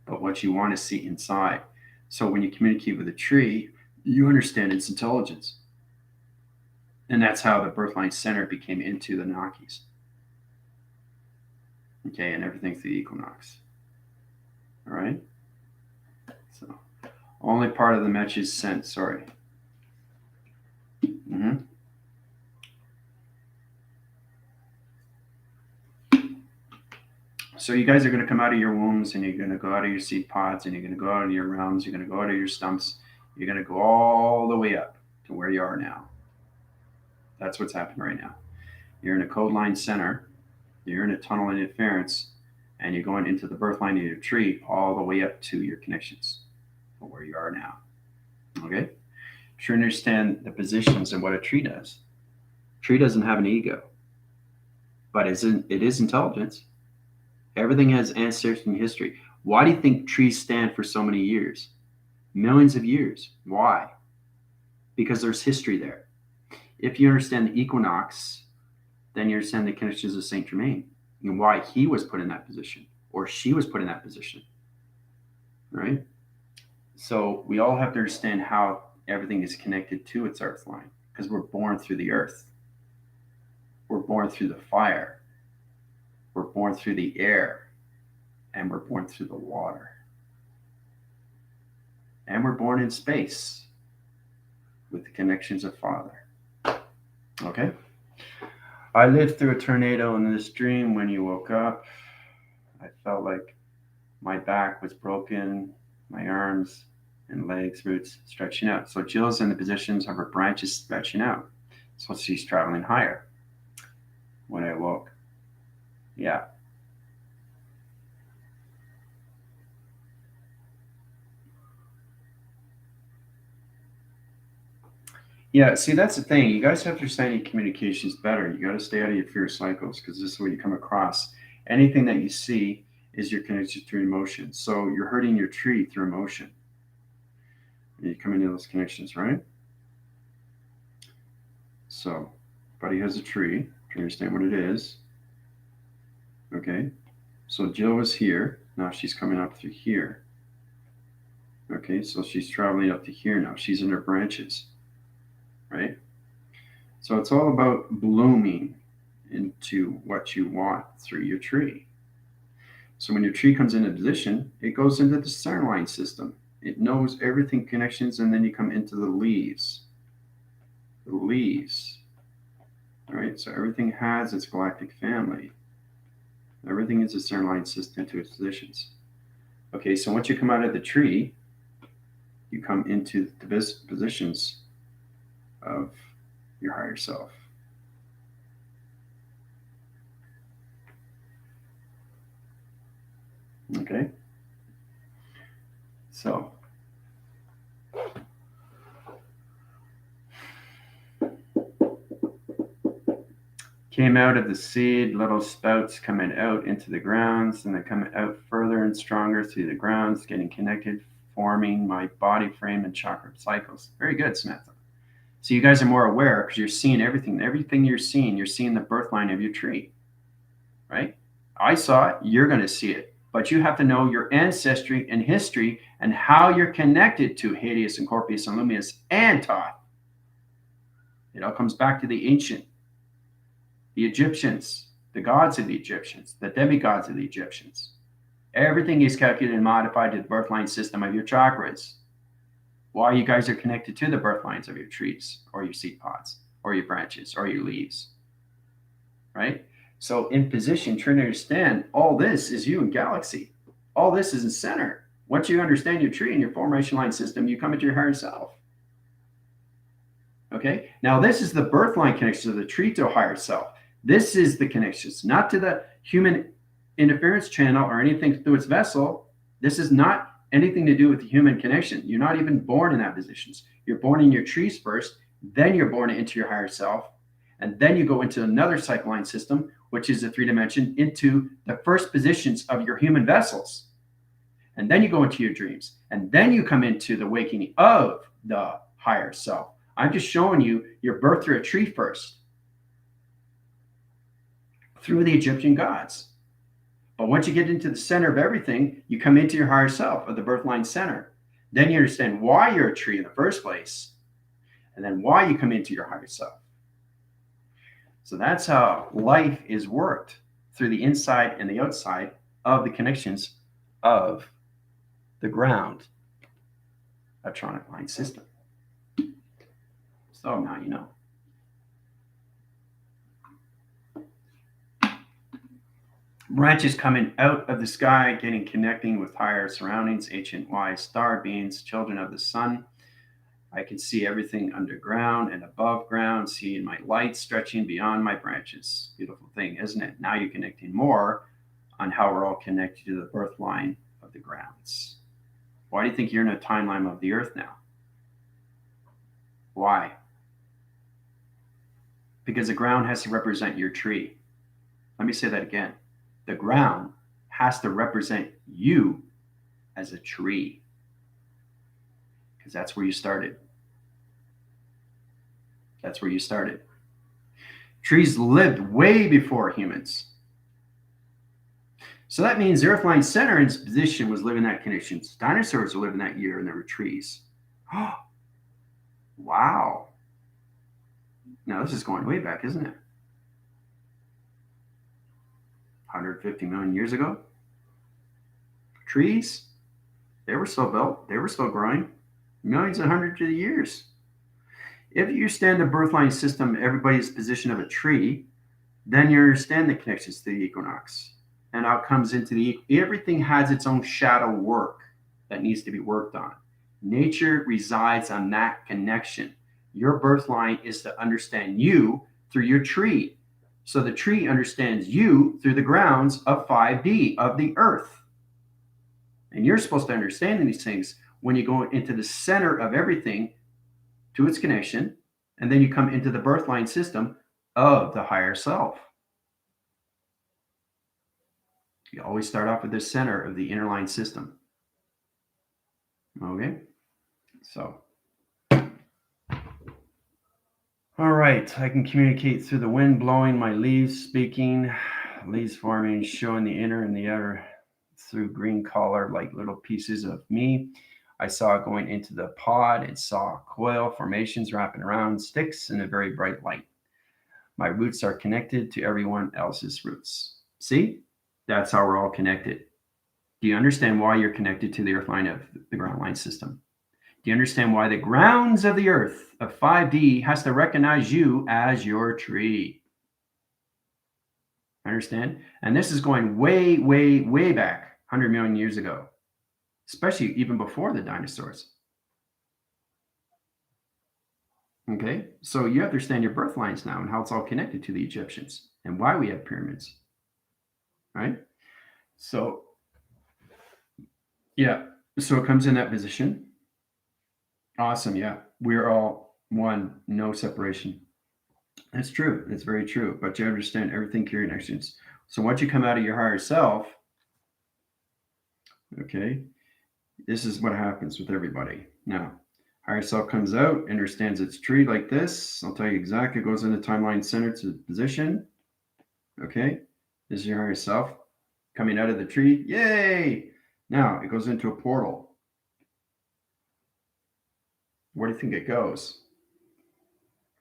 but what you want to see inside. So when you communicate with a tree, you understand its intelligence. And that's how the Birthline Center became into the Nakis. Okay, and everything through the equinox. All right? So, only part of the message sent, sorry. Mm-hmm. So you guys are going to come out of your wombs and you're going to go out of your seed pods and you're going to go out of your realms. You're going to go out of your stumps. You're going to go all the way up to where you are now. That's what's happening right now. You're in a code line center. You're in a tunnel interference. And you're going into the birth line of your tree all the way up to your connections for where you are now. Okay? Sure understand the positions and what a tree does. Tree doesn't have an ego. But it is intelligence. Everything has ancestors in history. Why do you think trees stand for so many years? Millions of years. Why? Because there's history there. If you understand the equinox, then you understand the connections of Saint Germain and why he was put in that position or she was put in that position. Right? So we all have to understand how everything is connected to its earth line because we're born through the earth. We're born through the fire. We're born through the air. And we're born through the water. And we're born in space with the connections of Father. Okay? I lived through a tornado in this dream when you woke up. I felt like my back was broken, my arms and legs, roots stretching out. So Jill's in the positions of her branches stretching out. So she's traveling higher when I woke. Yeah. Yeah, see, that's the thing. You guys have to understand your communications better. You got to stay out of your fear cycles because this is what you come across. Anything that you see is your connection through emotion. So you're hurting your tree through emotion. And you come into those connections, right? So, buddy has a tree. To understand what it is. Okay. So Jill was here. Now she's coming up through here. Okay, so she's traveling up to here now. She's in her branches. Right? So it's all about blooming into what you want through your tree. So when your tree comes into position, it goes into the center line system. It knows everything connections, and then you come into the leaves. The leaves. All right, so everything has its galactic family. Everything is a center line system to its positions. Okay, so once you come out of the tree, you come into the positions of your higher self. Okay? So, came out of the seed, little spouts coming out into the grounds, and they're coming out further and stronger through the grounds, getting connected, forming my body frame and chakra cycles. Very good, Samantha. So you guys are more aware because you're seeing everything. Everything you're seeing the birth line of your tree, right? I saw it, you're going to see it. But you have to know your ancestry and history and how you're connected to Hades and Scorpius and Lumius and Thoth. It all comes back to the ancient, the Egyptians, the gods of the Egyptians, the demigods of the Egyptians. Everything is calculated and modified to the birth line system of your chakras. Why you guys are connected to the birth lines of your trees or your seed pods or your branches or your leaves, right? So in position, trying to understand all this is you in galaxy. All this is in center. Once you understand your tree and your formation line system, you come into your higher self. Okay. Now this is the birth line connection of the tree to a higher self. This is the connections, not to the human interference channel or anything through its vessel. This is not anything to do with the human connection. You're not even born in that positions. You're born in your trees first, then you're born into your higher self. And then you go into another cycle line system, which is a 3-dimension, into the first positions of your human vessels. And then you go into your dreams. And then you come into the awakening of the higher self. I'm just showing you your birth through a tree first, through the Egyptian gods. But once you get into the center of everything, you come into your higher self, or the birth line center. Then you understand why you're a tree in the first place, and then why you come into your higher self. So that's how life is worked, through the inside and the outside of the connections of the ground electronic line system. So now you know. Branches coming out of the sky, connecting with higher surroundings, ancient wise star beings, children of the sun. I can see everything underground and above ground, seeing my light stretching beyond my branches. Beautiful thing, isn't it? Now you're connecting more on how we're all connected to the birth line of the grounds. Why do you think you're in a timeline of the earth now? Why? Because the ground has to represent your tree. Let me say that again. The ground has to represent you as a tree, because that's where you started. That's where you started. Trees lived way before humans. So that means the Earthline center in its position was living that conditions. Dinosaurs were living that year, and there were trees. Oh, wow. Now this is going way back, isn't it? 150 million years ago. Trees, they were still built. They were still growing. Millions and hundreds of years. If you understand the birth line system, everybody's position of a tree, then you understand the connections to the equinox. And how it comes into everything has its own shadow work that needs to be worked on. Nature resides on that connection. Your birth line is to understand you through your tree. So the tree understands you through the grounds of 5D, of the earth. And you're supposed to understand these things when you go into the center of everything to its connection, and then you come into the birth line system of the higher self. You always start off with the center of the inner line system. Okay, so. All right, I can communicate through the wind blowing, my leaves speaking, leaves forming, showing the inner and the outer through green color like little pieces of me. I saw it going into the pod and saw coil formations wrapping around sticks in a very bright light. My roots are connected to everyone else's roots. See, that's how we're all connected. Do you understand why you're connected to the earth line of the ground line system? Do you understand why the grounds of the earth of 5D has to recognize you as your tree? Understand? And this is going way, way, way back, 100 million years ago, especially even before the dinosaurs. Okay, so you understand your birth lines now and how it's all connected to the Egyptians and why we have pyramids, right? So, yeah, so it comes in that position. Awesome, yeah. We're all one, no separation. That's true. It's very true. But you understand everything connections. So once you come out of your higher self, okay, this is what happens with everybody. Now, higher self comes out, understands its tree like this. I'll tell you exactly. It goes into timeline center to position. Okay, this is your higher self coming out of the tree. Yay! Now it goes into a portal. Where do you think it goes?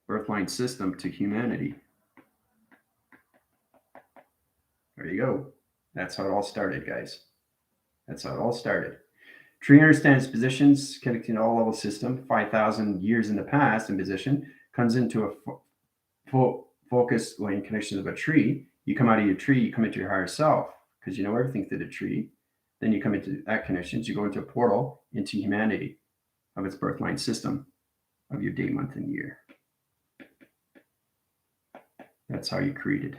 Birthline system to humanity. There you go. That's how it all started, guys. That's how it all started. Tree understands positions connecting to all level system, 5,000 years in the past in position, comes into a full focus line connection of a tree. You come out of your tree, you come into your higher self because you know everything through the tree. Then you come into that connections, you go into a portal into humanity of its birth line system of your day, month, and year. That's how you're created.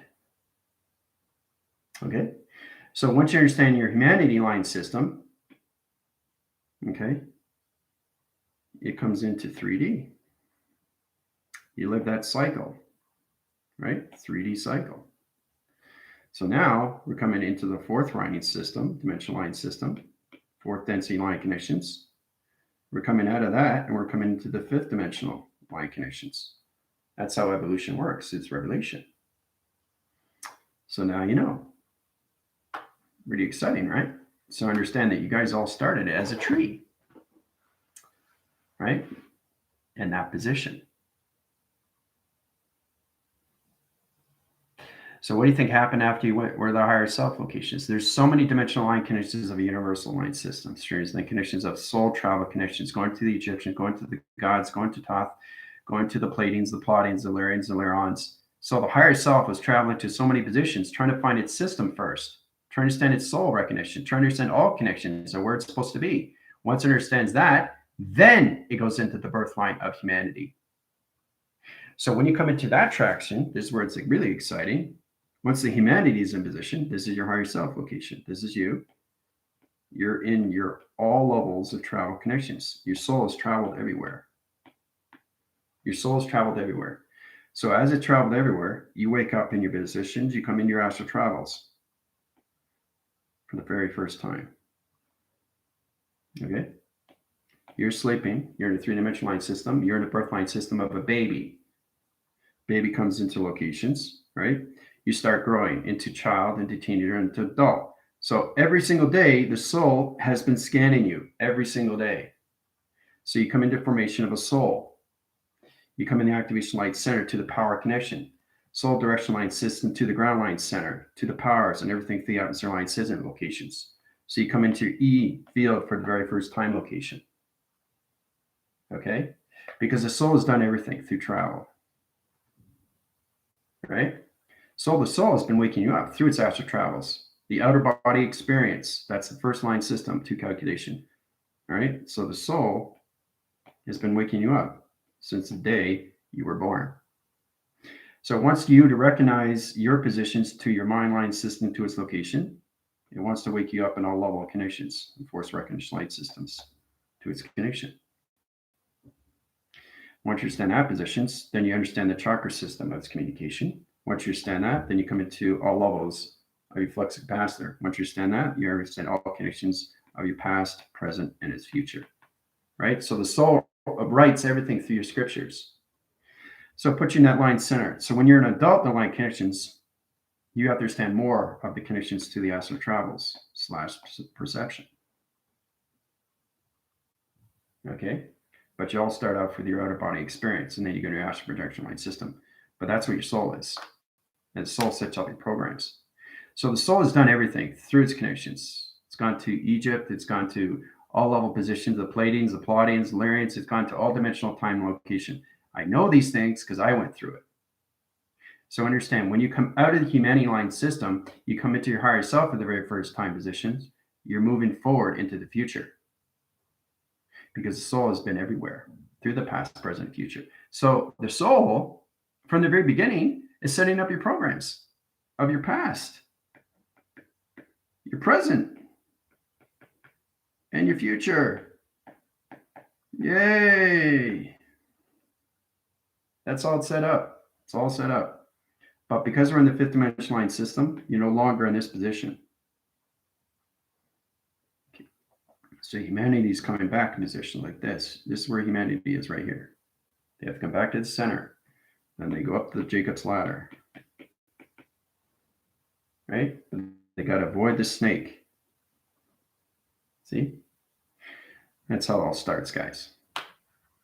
Okay, so once you understand your humanity line system, okay, it comes into 3D. You live that cycle. right? 3D cycle. So now we're coming into the fourth line system, dimensional line system, fourth density line connections. We're coming out of that and we're coming into the fifth dimensional line connections. That's how evolution works. It's revelation. So now you know. Pretty exciting, right? So understand that you guys all started as a tree, right? In that position. So what do you think happened after you went where the higher self locations? There's so many dimensional line connections of a universal line system, series and connections of soul travel connections, going to the Egyptians, going to the gods, going to Thoth, going to the Platines, the Plotians, the Lyrians, the Lyrons. So the higher self was traveling to so many positions, trying to find its system first, trying to understand its soul recognition, trying to understand all connections and where it's supposed to be. Once it understands that, then it goes into the birth line of humanity. So when you come into that traction, this is where it's really exciting. Once the humanity is in position, this is your higher self location. This is you. You're in your all levels of travel connections. Your soul has traveled everywhere. Your soul has traveled everywhere. So as it traveled everywhere, you wake up in your positions, you come into your astral travels for the very first time. Okay? You're sleeping. You're in a three-dimensional line system. You're in a birth line system of a baby. Baby comes into locations, right? You start growing into child, into teenager, into adult. So every single day, the soul has been scanning you every single day. So you come into formation of a soul. You come in the activation light center to the power connection. Soul direction line system to the ground line center, to the powers and everything through the atmosphere line system locations. So you come into E field for the very first time location. Okay? Because the soul has done everything through travel. Right? So the soul has been waking you up through its astral travels. The outer body experience, that's the first line system to calculation. All right. So the soul has been waking you up since the day you were born. So it wants you to recognize your positions to your mind line system to its location. It wants to wake you up in all level connections and force recognition light systems to its connection. Once you understand that positions, then you understand the chakra system of its communication. Once you understand that, then you come into all levels of your flexic capacitor. Once you understand that, you understand all connections of your past, present, and its future. Right? So the soul writes everything through your scriptures. So it puts you in that line center. So when you're an adult in the line connections, you have to understand more of the connections to the astral travels / perception. Okay? But you all start off with your outer body experience, and then you go to your astral projection line system. But that's what your soul is. And the soul sets up your programs. So the soul has done everything through its connections. It's gone to Egypt. It's gone to all level positions, the Platines, the Plotians, the Lyrians. It's gone to all dimensional time and location. I know these things because I went through it. So understand, when you come out of the humanity line system, you come into your higher self for the very first time positions. You're moving forward into the future. Because the soul has been everywhere through the past, present, future. So the soul, from the very beginning, is setting up your programs of your past, your present, and your future. Yay! That's all set up. It's all set up. But because we're in the fifth dimensional line system, you're no longer in this position. Okay. So humanity is coming back in a position like this. This is where humanity is right here. They have to come back to the center. Then they go up to the Jacob's ladder. Right? They got to avoid the snake. See? That's how it all starts, guys.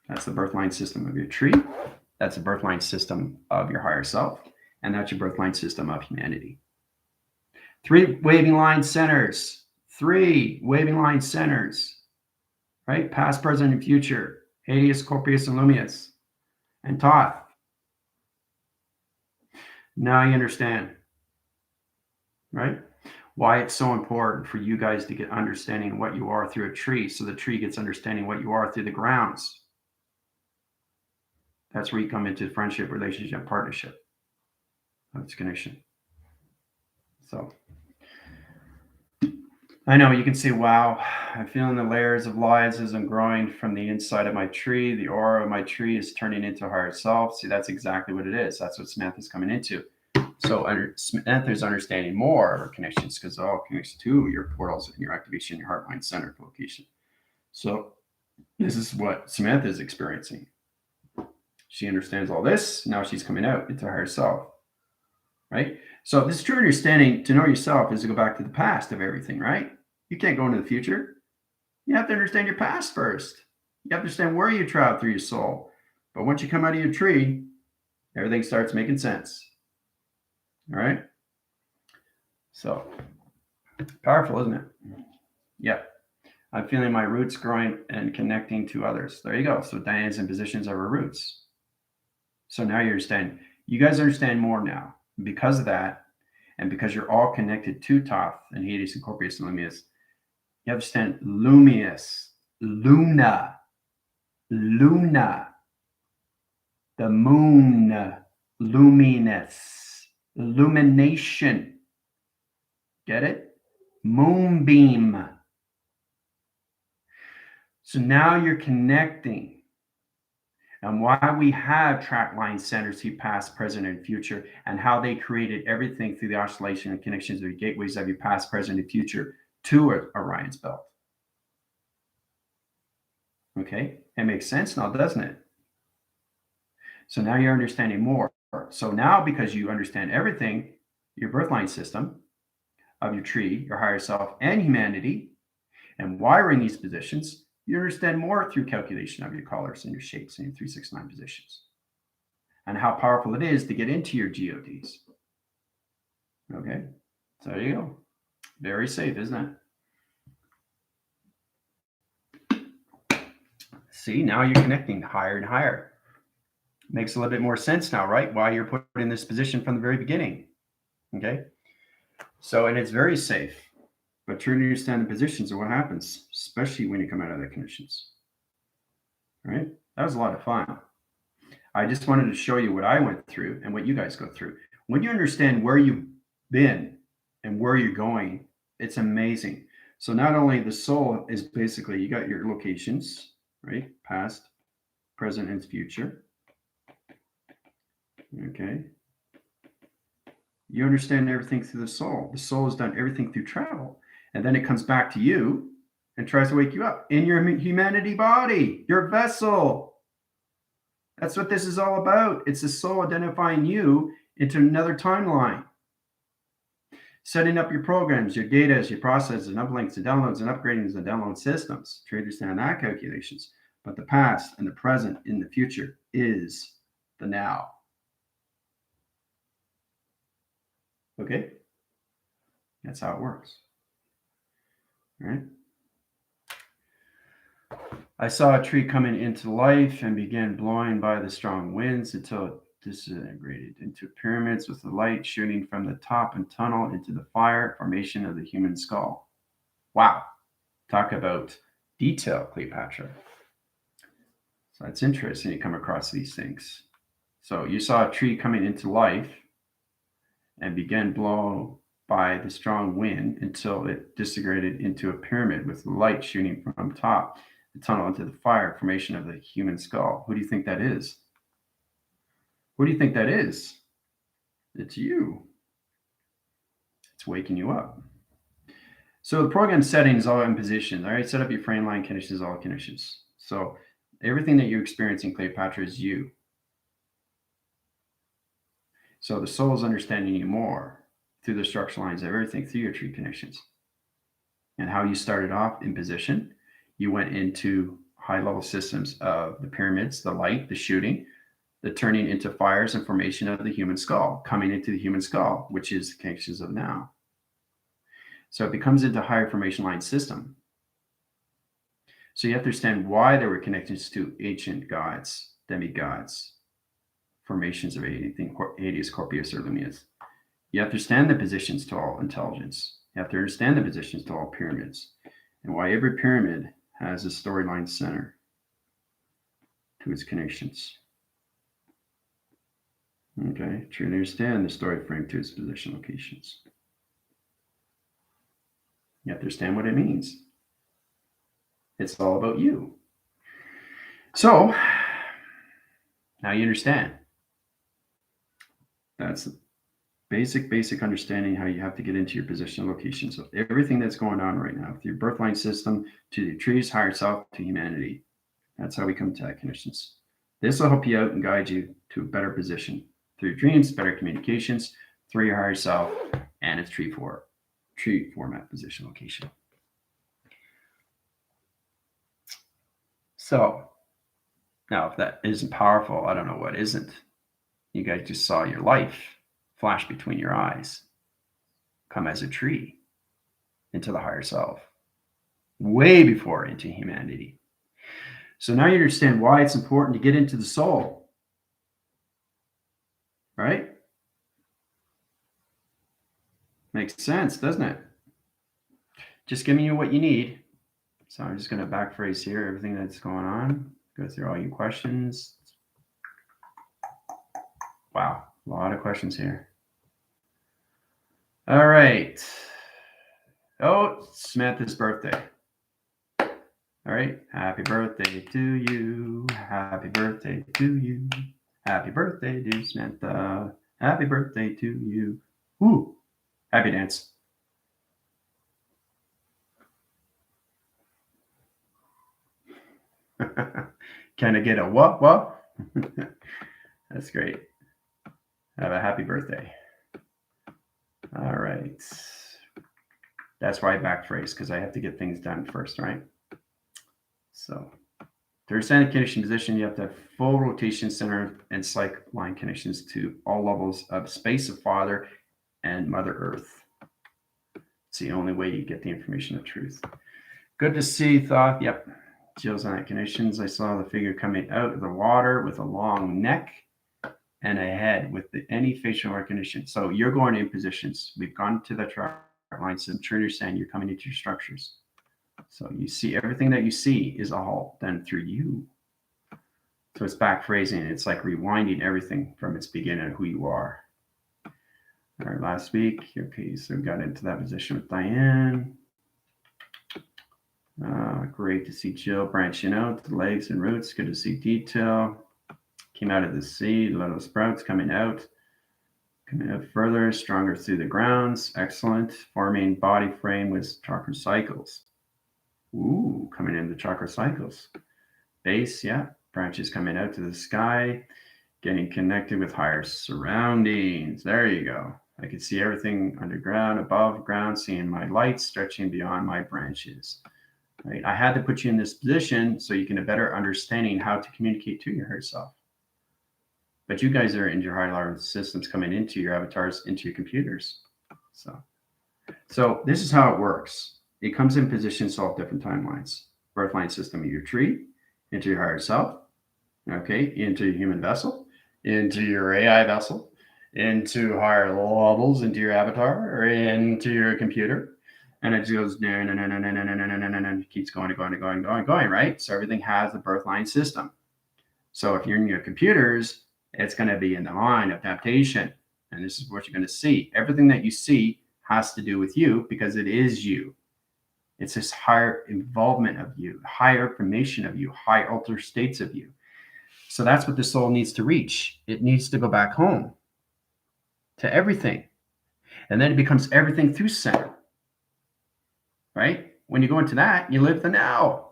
That's the birth line system of your tree. That's the birth line system of your higher self. And that's your birth line system of humanity. 3 waving line centers. 3 waving line centers. Right? Past, present, and future. Hades, Scorpius, and Lumius. And Thoth. Now you understand. Right? Why it's so important for you guys to get understanding what you are through a tree, so the tree gets understanding what you are through the grounds. That's where you come into friendship, relationship, partnership. That's connection. So I know you can see, wow, I'm feeling the layers of lives as I'm growing from the inside of my tree. The aura of my tree is turning into higher self. See, that's exactly what it is. That's what Samantha's coming into. So Samantha's understanding more of her connections because it all connects to your portals and your activation, your heart, mind, center location. So this is what Samantha is experiencing. She understands all this. Now she's coming out into higher self, right? So this true understanding to know yourself is to go back to the past of everything, right? You can't go into the future. You have to understand your past first. You have to understand where you traveled through your soul. But once you come out of your tree, everything starts making sense. All right? So powerful, isn't it? Yeah. I'm feeling my roots growing and connecting to others. There you go. So Diane's in positions of her roots. So now you understand. You guys understand more now. Because of that, and because you're all connected to Thoth and Hades and Corpus and Lumius, you understand Lumius, Luna, the moon, luminous, illumination. Get it? Moonbeam. So now you're connecting. And why we have track line centers to past, present, and future, and how they created everything through the oscillation and connections of the gateways of your past, present, and future to Orion's belt. Okay, it makes sense now, doesn't it? So now you're understanding more. So now, because you understand everything, your birth line system of your tree, your higher self, and humanity, and wiring these positions, you understand more through calculation of your colors and your shapes and your 369 positions, and how powerful it is to get into your GODs. Okay, so there you go. Very safe, isn't it? See, now you're connecting higher and higher. Makes a little bit more sense now, right? Why you're put in this position from the very beginning. Okay, so, and it's very safe. But trying to understand the positions of what happens, especially when you come out of the conditions. Right? That was a lot of fun. I just wanted to show you what I went through and what you guys go through. When you understand where you've been and where you're going, it's amazing. So not only the soul is basically, you got your locations, right? Past, present, and future. Okay. You understand everything through the soul. The soul has done everything through travel. And then it comes back to you and tries to wake you up in your humanity body, your vessel. That's what this is all about. It's the soul identifying you into another timeline. Setting up your programs, your data, your processes, and uplinks and downloads and upgradings and download systems to understand that calculations. But the past and the present in the future is the now. Okay? That's how it works. All right? I saw a tree coming into life and began blowing by the strong winds until it disintegrated into pyramids with the light shooting from the top and tunnel into the fire formation of the human skull. Wow. Talk about detail, Cleopatra. So that's interesting. You come across these things. So you saw a tree coming into life and began blow by the strong wind until it disintegrated into a pyramid with light shooting from top the tunnel into the fire formation of the human skull. Who do you think that is? Who do you think that is? It's you. It's waking you up. So the program setting is all in position. All right, set up your frame line conditions, all conditions. So everything that you're experiencing, Cleopatra, is you. So the soul is understanding you more through the structural lines of everything, through your tree connections. And how you started off in position, you went into high level systems of the pyramids, the light, the shooting, the turning into fires and formation of the human skull, coming into the human skull, which is the connections of now. So it becomes into higher formation line system. So you have to understand why there were connections to ancient gods, demigods, formations of anything, Hades, Scorpius, or Lumius. You have to understand the positions to all intelligence. You have to understand the positions to all pyramids and why every pyramid has a storyline center to its connections. Okay, truly understand the story frame to its position locations. You understand what it means. It's all about you. So now you understand. That's basic understanding how you have to get into your position and location. So everything that's going on right now with your birthline system to your trees, higher self, to humanity. That's how we come to that connections. This will help you out and guide you to a better position through your dreams, better communications, through your higher self, and its tree format, position, location. So now, if that isn't powerful, I don't know what isn't. You guys just saw your life flash between your eyes, come as a tree into the higher self, way before into humanity. So now you understand why it's important to get into the soul, right? Makes sense, doesn't it? Just giving you what you need. So I'm just going to backphrase here everything that's going on, go through all your questions. Wow, a lot of questions here. All right. Oh, Samantha's birthday. All right. Happy birthday to you. Happy birthday to you. Happy birthday to Samantha. Happy birthday to you. Ooh, happy dance. Can I get a what? That's great. Have a happy birthday. All right. That's why I backphrase, because I have to get things done first, right? So to understand the connection position, you have to have full rotation center and psych line connections to all levels of space of Father and Mother Earth. It's the only way you get the information of truth. Good to see, Thoth. Yep. Jill's on that connections. I saw the figure coming out of the water with a long neck and a head with any facial recognition. So you're going in positions. We've gone to the chart line system. True, you're saying you're coming into your structures. So you see everything that you see is all done through you. So it's back phrasing. It's like rewinding everything from its beginning of who you are. All right, last week. Okay, so we got into that position with Diane. Great to see Jill branching out the legs and roots. Good to see detail. Came out of the seed, little sprouts coming out further, stronger through the grounds. Excellent. Forming body frame with chakra cycles. Ooh, coming into chakra cycles. Base, yeah. Branches coming out to the sky. Getting connected with higher surroundings. There you go. I can see everything underground, above ground, seeing my light stretching beyond my branches. Right? I had to put you in this position so you can have a better understanding how to communicate to your higher self. But you guys are in your higher systems coming into your avatars, into your computers. So this is how it works. It comes in positions all different timelines. Birthline system of your tree, into your higher self, okay, into your human vessel, into your AI vessel, into higher levels, into your avatar, or into your computer. And it goes, keeps going, right? So everything has the birthline system. So if you're in your computers, it's going to be in the line of adaptation. And this is what you're going to see. Everything that you see has to do with you because it is you. It's this higher involvement of you, higher information of you, high altered states of you. So that's what the soul needs to reach. It needs to go back home to everything. And then it becomes everything through center. Right? When you go into that, you live the now.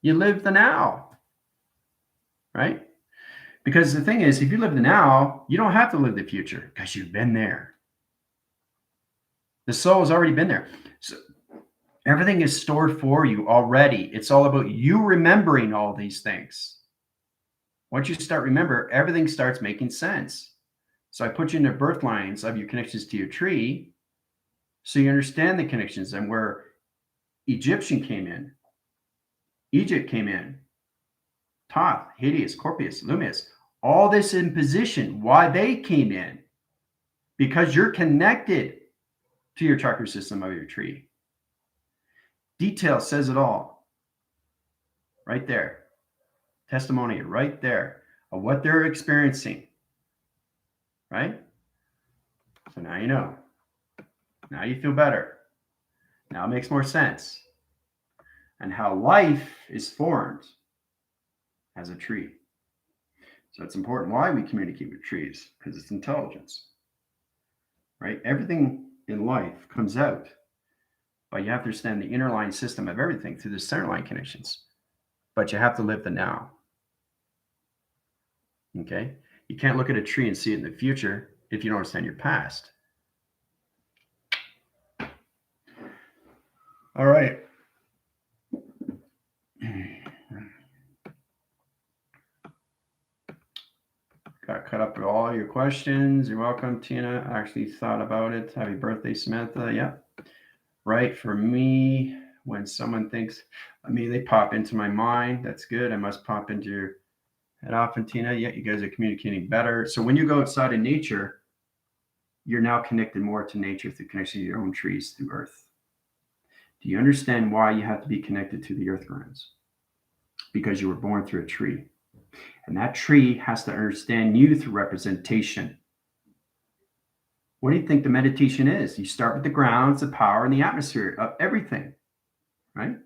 You live the now. Right? Because the thing is, if you live the now, you don't have to live the future because you've been there. The soul has already been there. So everything is stored for you already. It's all about you remembering all these things. Once you start remember, everything starts making sense. So I put you in the birth lines of your connections to your tree so you understand the connections and where Egyptian came in. Egypt came in. Thoth, Hades, Scorpius, Lumius. All this in position. Why they came in. Because you're connected to your chakra system of your tree. Detail says it all. Right there. Testimony right there of what they're experiencing. Right? So now you know. Now you feel better. Now it makes more sense. And how life is formed as a tree. So it's important why we communicate with trees, because it's intelligence, right? Everything in life comes out, but you have to understand the inner line system of everything through the center line connections. But you have to live the now. Okay? You can't look at a tree and see it in the future if you don't understand your past. All right. Got cut up with all your questions. You're welcome, Tina. I actually thought about it. Happy birthday, Samantha. Yeah. Right. For me, when someone thinks, they pop into my mind. That's good. I must pop into your head often, Tina. Yeah, you guys are communicating better. So when you go outside in nature, you're now connected more to nature through connection to your own trees through earth. Do you understand why you have to be connected to the earth grounds? Because you were born through a tree. And that tree has to understand you through representation. What do you think the meditation is? You start with the grounds, the power, and the atmosphere of everything, right?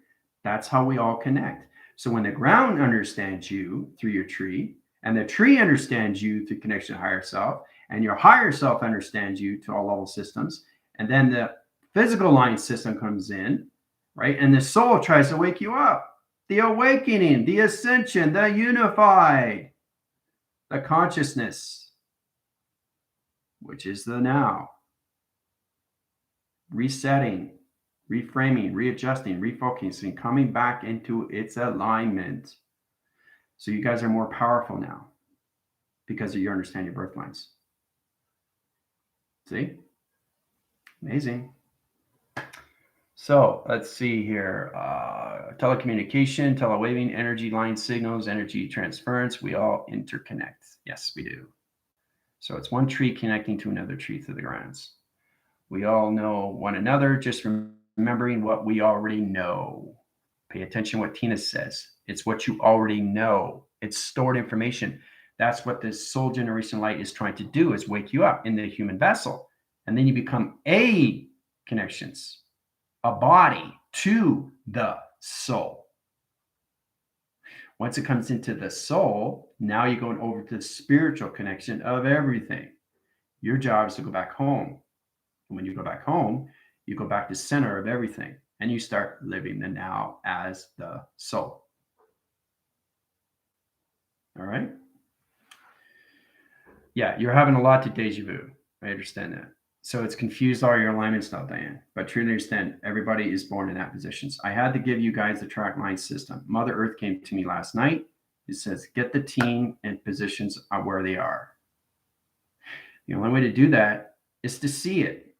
That's how we all connect. So when the ground understands you through your tree, and the tree understands you through connection to higher self, and your higher self understands you to all level systems, and then the physical line system comes in, right? And the soul tries to wake you up. The awakening, the ascension, the unified, the consciousness, which is the now. Resetting, reframing, readjusting, refocusing, coming back into its alignment. So you guys are more powerful now because you understand your birth lines. See? Amazing. So let's see here. Telecommunication, telewaving, energy line signals, energy transference. We all interconnect. Yes, we do. So it's one tree connecting to another tree through the grounds. We all know one another, just remembering what we already know. Pay attention to what Tina says. It's what you already know. It's stored information. That's what this soul generation light is trying to do, is wake you up in the human vessel. And then you become a connections, a body to the soul. Once it comes into the soul, now you're going over to the spiritual connection of everything. Your job is to go back home. And when you go back home, you go back to center of everything and you start living the now as the soul. All right. Yeah, you're having a lot to deja vu. I understand that. So it's confused all your alignments now, Diane. But truly understand, everybody is born in that positions. I had to give you guys the track line system. Mother Earth came to me last night. It says, get the team in positions where they are. The only way to do that is to see it.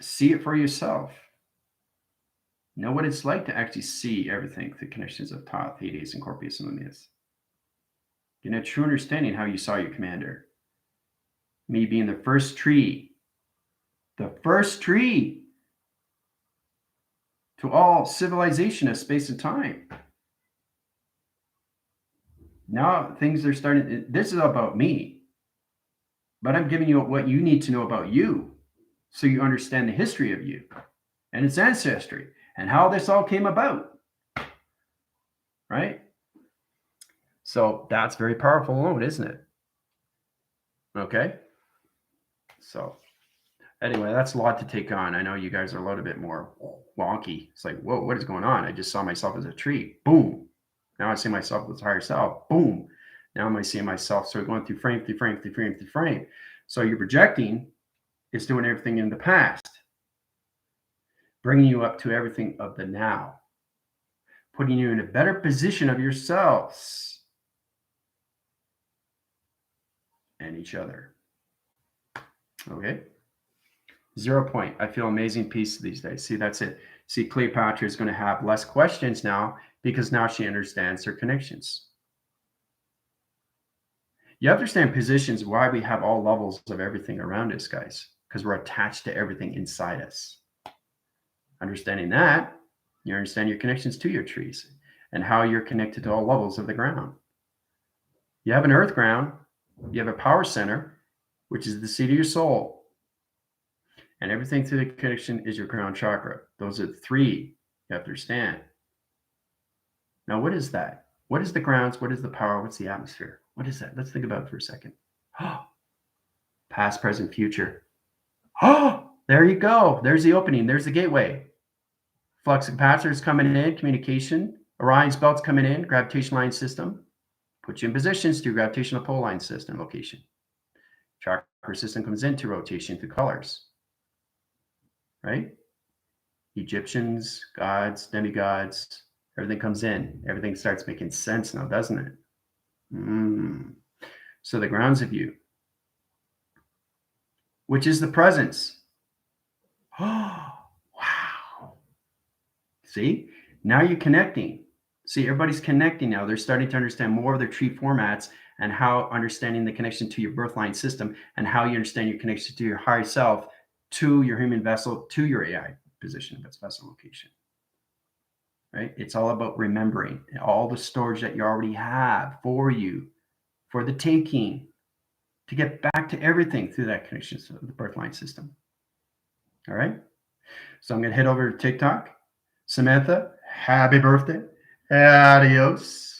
See it for yourself. Know what it's like to actually see everything through connections of Thoth, Hades, and Scorpius and Lumius. Get a true understanding how you saw your commander. Me being the first tree to all civilization of space and time. Now things are starting, this is about me, but I'm giving you what you need to know about you so you understand the history of you and its ancestry and how this all came about, right? So that's very powerful alone, isn't it? Okay. So anyway, that's a lot to take on. I know you guys are a little bit more wonky. It's like, whoa, what is going on? I just saw myself as a tree. Boom. Now I see myself as higher self. Boom. Now am I seeing myself? So going through frame, through frame, through frame, through frame. So you're projecting is doing everything in the past, bringing you up to everything of the now, putting you in a better position of yourselves and each other. Okay. 0 point. I feel amazing peace these days. See, that's it. See, Cleopatra is going to have less questions now because now she understands her connections. You understand positions why we have all levels of everything around us, guys, because we're attached to everything inside us. Understanding that, you understand your connections to your trees and how you're connected to all levels of the ground. You have an earth ground, you have a power center, which is the seat of your soul. And everything through the connection is your crown chakra. Those are the three you have to understand. Now, what is that? What is the grounds? What is the power? What's the atmosphere? What is that? Let's think about it for a second. Past, present, future. There you go. There's the opening. There's the gateway. Flux capacitors coming in, communication. Orion's belt's coming in, gravitational line system. Put you in positions through gravitational pole line system location. Chakra system comes into rotation through colors. Right? Egyptians, gods, demigods, everything comes in. Everything starts making sense now, doesn't it? So the grounds of you, which is the presence. Oh, wow. See, now you're connecting. See, everybody's connecting now. They're starting to understand more of their tree formats and how understanding the connection to your birth line system and how you understand your connection to your higher self, to your human vessel, to your AI position, that's vessel location. Right? It's all about remembering all the storage that you already have for you, for the taking, to get back to everything through that connection to the birth line system. All right. So I'm going to head over to TikTok. Samantha, happy birthday. Adios.